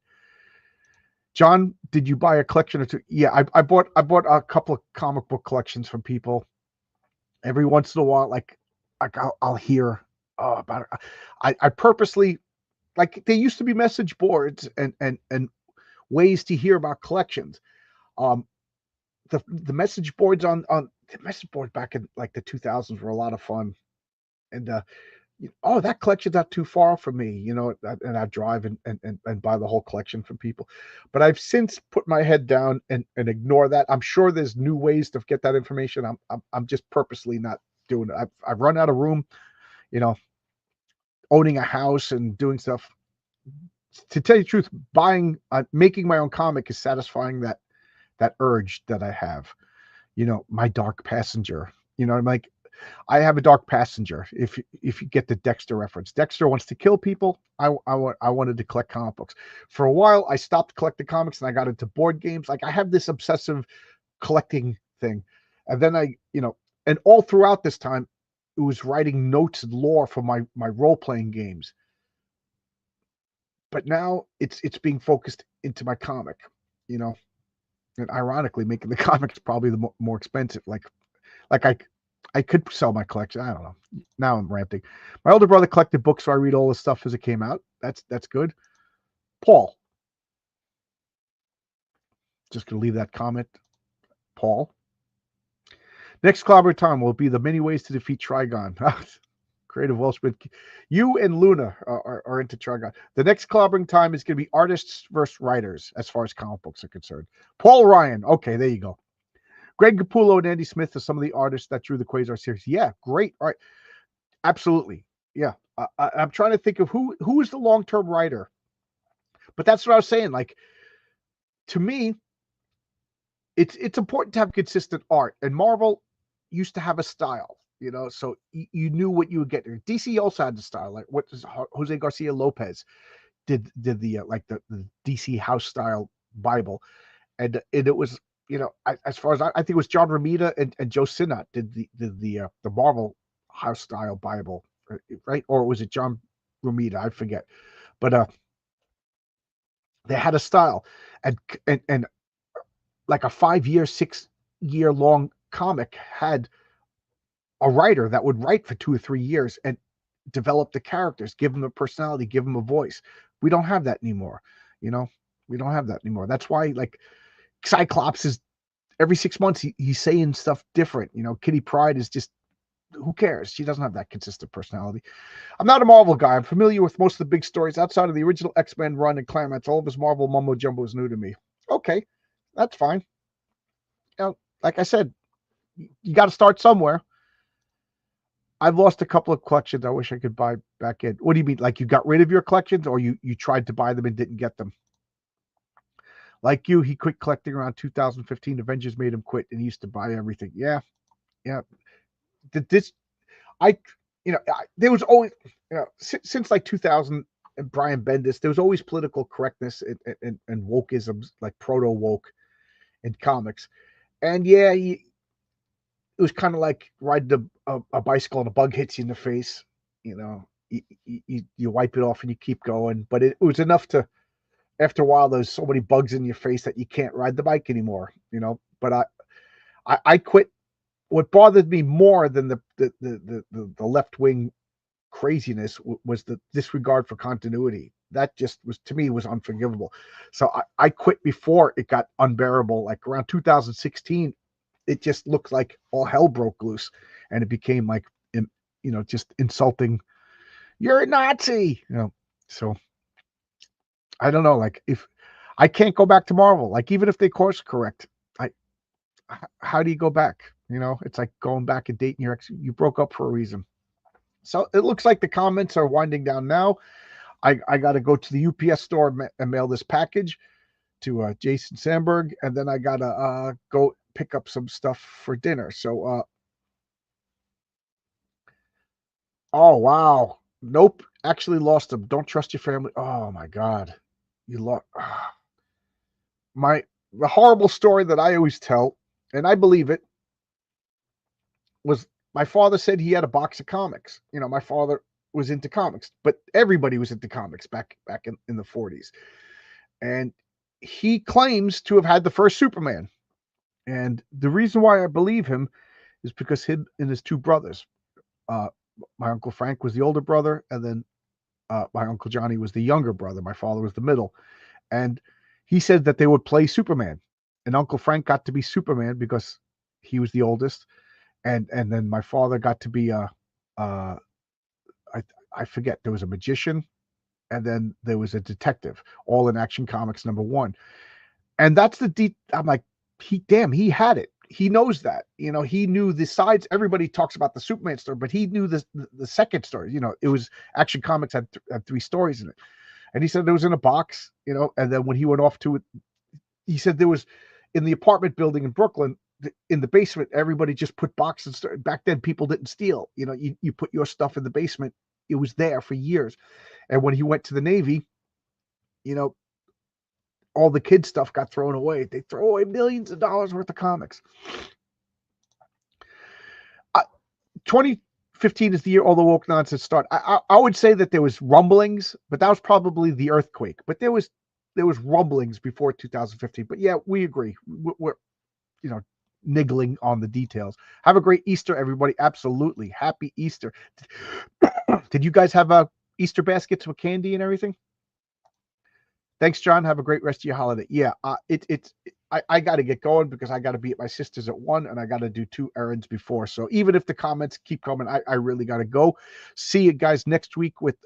John, did you buy a collection or two? Yeah, I bought a couple of comic book collections from people. Every once in a while, like I'll hear about it. I purposely, like, there used to be message boards and ways to hear about collections. Um, the message boards on the message boards back in like the 2000s were a lot of fun. And oh, that collection's not too far from me, you know, and I drive and buy the whole collection from people. But I've since put my head down and ignore that. I'm sure there's new ways to get that information. I'm just purposely not doing it. I've run out of room, you know, owning a house and doing stuff. To tell you the truth, making my own comic is satisfying that urge that I have. You know, my dark passenger. You know, I'm like, I have a dark passenger. If you get the Dexter reference, Dexter wants to kill people. I wanted to collect comic books. For a while, I stopped collecting comics and I got into board games. Like I have this obsessive collecting thing, and then you know, and all throughout this time, it was writing notes and lore for my role playing games. But now it's being focused into my comic, you know, and ironically, making the comics probably the more expensive. Like I could sell my collection. I don't know. Now I'm ranting. My older brother collected books, so I read all the stuff as it came out. That's good. Paul, just gonna leave that comment. Paul. Next collaborative time will be the many ways to defeat Trigon. Creative Welshman. You and Luna are into Trigon. The next collaborating time is going to be artists versus writers as far as comic books are concerned. Paul Ryan. Okay, there you go. Greg Capullo and Andy Smith are some of the artists that drew the Quasar series. Yeah, great. All right. Absolutely. Yeah. I'm trying to think of who is the long-term writer. But that's what I was saying. Like, to me, it's important to have consistent art. And Marvel used to have a style, you know, so you knew what you would get. DC also had the style. Like what is Jose Garcia Lopez did the like the DC house style Bible, and it was, you know, as far as I think it was John Romita and Joe Sinnott did the Marvel house style Bible, right? Or was it John Romita? I forget, but they had a style, and like a 5 year, 6 year long comic had a writer that would write for 2 or 3 years and develop the characters, give them a personality, give them a voice. We don't have that anymore. You know, we don't have that anymore. That's why, like, Cyclops is every 6 months he's saying stuff different. You know, Kitty Pryde is just who cares? She doesn't have that consistent personality. I'm not a Marvel guy. I'm familiar with most of the big stories outside of the original X-Men run and Claremont. All of his Marvel mumbo jumbo is new to me. Okay, that's fine. Like I said, you got to start somewhere. I've lost a couple of collections. I wish I could buy back in. What do you mean? Like you got rid of your collections, or you tried to buy them and didn't get them? Like you, he quit collecting around 2015. Avengers made him quit, and he used to buy everything. Yeah, yeah. This, I, there was always, since like 2000 and Brian Bendis, there was always political correctness and wokeisms, like proto woke in comics. And yeah, it was kind of like riding a bicycle and a bug hits you in the face. You wipe it off and you keep going. But it was enough to, after a while, there's so many bugs in your face that you can't ride the bike anymore. But I quit. What bothered me more than the left wing craziness was the disregard for continuity. That just was, to me, was unforgivable. So I quit before it got unbearable. Like around 2016, it just looked like all hell broke loose, and it became like, just insulting. You're a Nazi, So I don't know. Like, if I can't go back to Marvel, like even if they course correct, how do you go back? It's like going back and dating your ex. You broke up for a reason. So it looks like the comments are winding down now. I got to go to the UPS store and mail this package to Jason Sandberg, and then I got to go pick up some stuff for dinner. So, oh, wow. Nope. Actually lost them. Don't trust your family. Oh, my God. You lost. The horrible story that I always tell, and I believe it, was my father said he had a box of comics. My father was into comics, but everybody was into comics back in the 40s. And he claims to have had the first Superman. And the reason why I believe him is because him and his two brothers, my Uncle Frank was the older brother, and then my Uncle Johnny was the younger brother. My father was the middle. And he said that they would play Superman. And Uncle Frank got to be Superman because he was the oldest. And then my father got to be I forget, there was a magician, and then there was a detective, all in Action Comics #1. And that's I'm like, he had it. He knows that. He knew the sides. Everybody talks about the Superman story, but he knew the second story. It was Action Comics had 3 stories in it. And he said it was in a box, and then when he went off to it, he said there was, in the apartment building in Brooklyn, in the basement, everybody just put boxes. Back then, people didn't steal. You put your stuff in the basement. It was there for years. And when he went to the Navy, all the kid stuff got thrown away. They throw away millions of dollars worth of comics. 2015 is the year all the woke nonsense started. I would say that there was rumblings, but that was probably the earthquake. But there was rumblings before 2015. But yeah, we agree. We're niggling on the details. Have a great Easter, everybody. Absolutely. Happy Easter. Did you guys have Easter baskets with candy and everything? Thanks, John. Have a great rest of your holiday. Yeah, I got to get going because I got to be at my sister's at 1, and I got to do 2 errands before. So even if the comments keep coming, I really got to go. See you guys next week with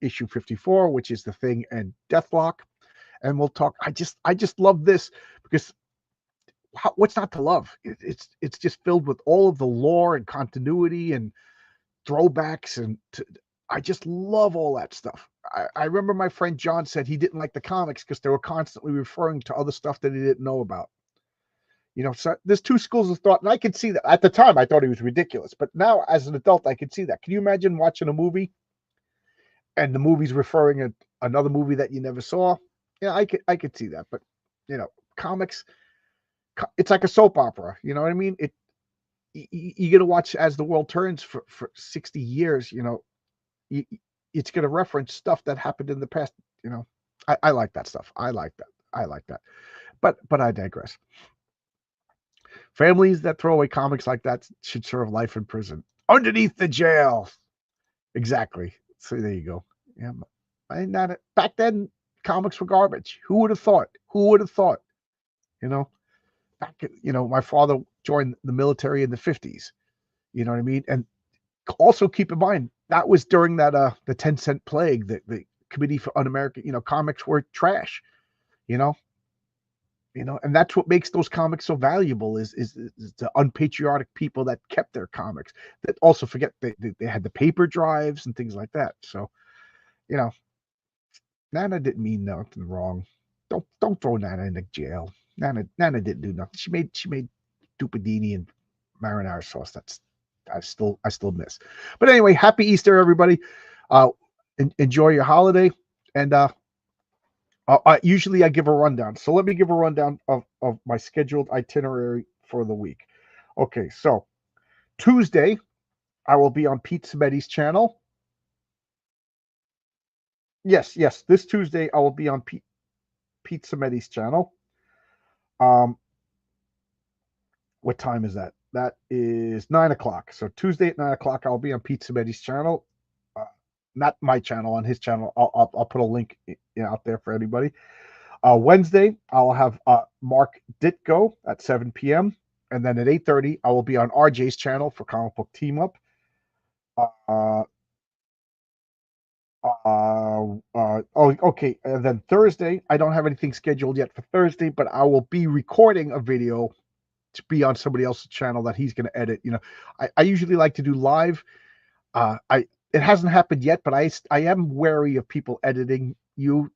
issue 54, which is The Thing and Deathlock, and we'll talk. I just love this because what's not to love? It's just filled with all of the lore and continuity and throwbacks, and I just love all that stuff. I remember my friend John said he didn't like the comics because they were constantly referring to other stuff that he didn't know about. So there's 2 schools of thought, and I could see that. At the time, I thought he was ridiculous, but now as an adult, I could see that. Can you imagine watching a movie and the movie's referring to another movie that you never saw? Yeah, I could see that. But comics, it's like a soap opera. You know what I mean? You're gonna watch as the world turns for 60 years. It's going to reference stuff that happened in the past. I like that stuff. I like that. But I digress. Families that throw away comics like that should serve life in prison underneath the jail. Exactly. So there you go. Yeah. Back then, comics were garbage. Who would have thought? Back, my father joined the military in the 50s. You know what I mean? And also keep in mind that was during that the 10-cent plague, the Committee for Un-American, comics were trash, you know, and that's what makes those comics so valuable is the unpatriotic people that kept their comics, that also forget they had the paper drives and things like that. So, you know, Nana didn't mean nothing wrong. Don't throw Nana in the jail. Nana didn't do nothing. She made stupidini and marinara sauce. That's I still miss. But anyway, happy Easter, everybody. Enjoy your holiday. And usually I give a rundown. So let me give a rundown of my scheduled itinerary for the week. Okay, so Tuesday I will be on Pete Smeddy's channel. Yes, this Tuesday I will be on Pete Smeddy's channel. What time is that? That is 9 o'clock. So Tuesday at 9 o'clock, I'll be on Pete Smeddy's channel. Not my channel, on his channel. I'll put a link out there for anybody. Wednesday, I'll have Mark Ditko at 7 p.m. And then at 8:30, I will be on RJ's channel for Comic Book Team Up. Okay. And then Thursday, I don't have anything scheduled yet for Thursday, but I will be recording a video to be on somebody else's channel that he's going to edit. I usually like to do live. It hasn't happened yet, but I am wary of people editing you,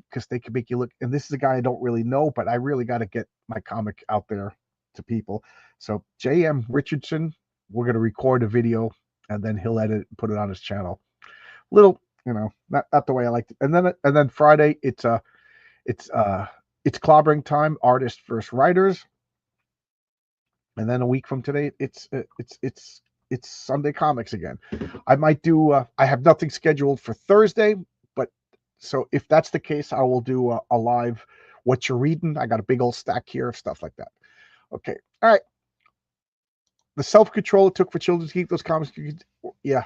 because they can make you look. And this is a guy I don't really know, but I really got to get my comic out there to people. So J.M. Richardson, we're going to record a video, and then he'll edit it and put it on his channel. Little, not the way I like it. And then Friday, it's clobbering time, artists versus writers. And then a week from today, it's Sunday Comics again. I might do. I have nothing scheduled for Thursday, but so if that's the case, I will do a live what you're reading. I got a big old stack here of stuff like that. Okay, all right. The self-control it took for children to keep those comics. Yeah,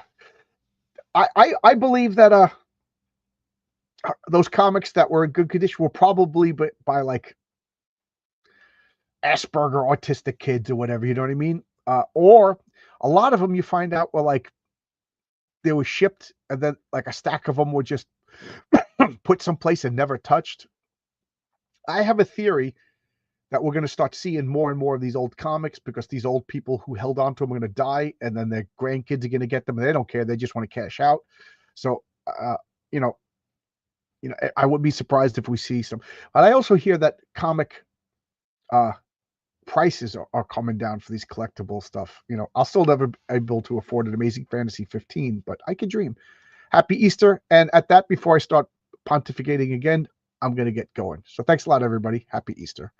I believe that those comics that were in good condition were probably by like Asperger autistic kids or whatever, you know what I mean? Or a lot of them you find out were like they were shipped, and then like a stack of them were just put someplace and never touched. I have a theory that we're going to start seeing more and more of these old comics, because these old people who held on to them are going to die, and then their grandkids are going to get them, and they don't care. They just want to cash out. So, I wouldn't be surprised if we see some. But I also hear that comic prices are coming down for these collectible stuff. I'll still never be able to afford an Amazing Fantasy 15, but I could dream. Happy Easter. And at that, before I start pontificating again, I'm going to get going. So thanks a lot, everybody. Happy Easter.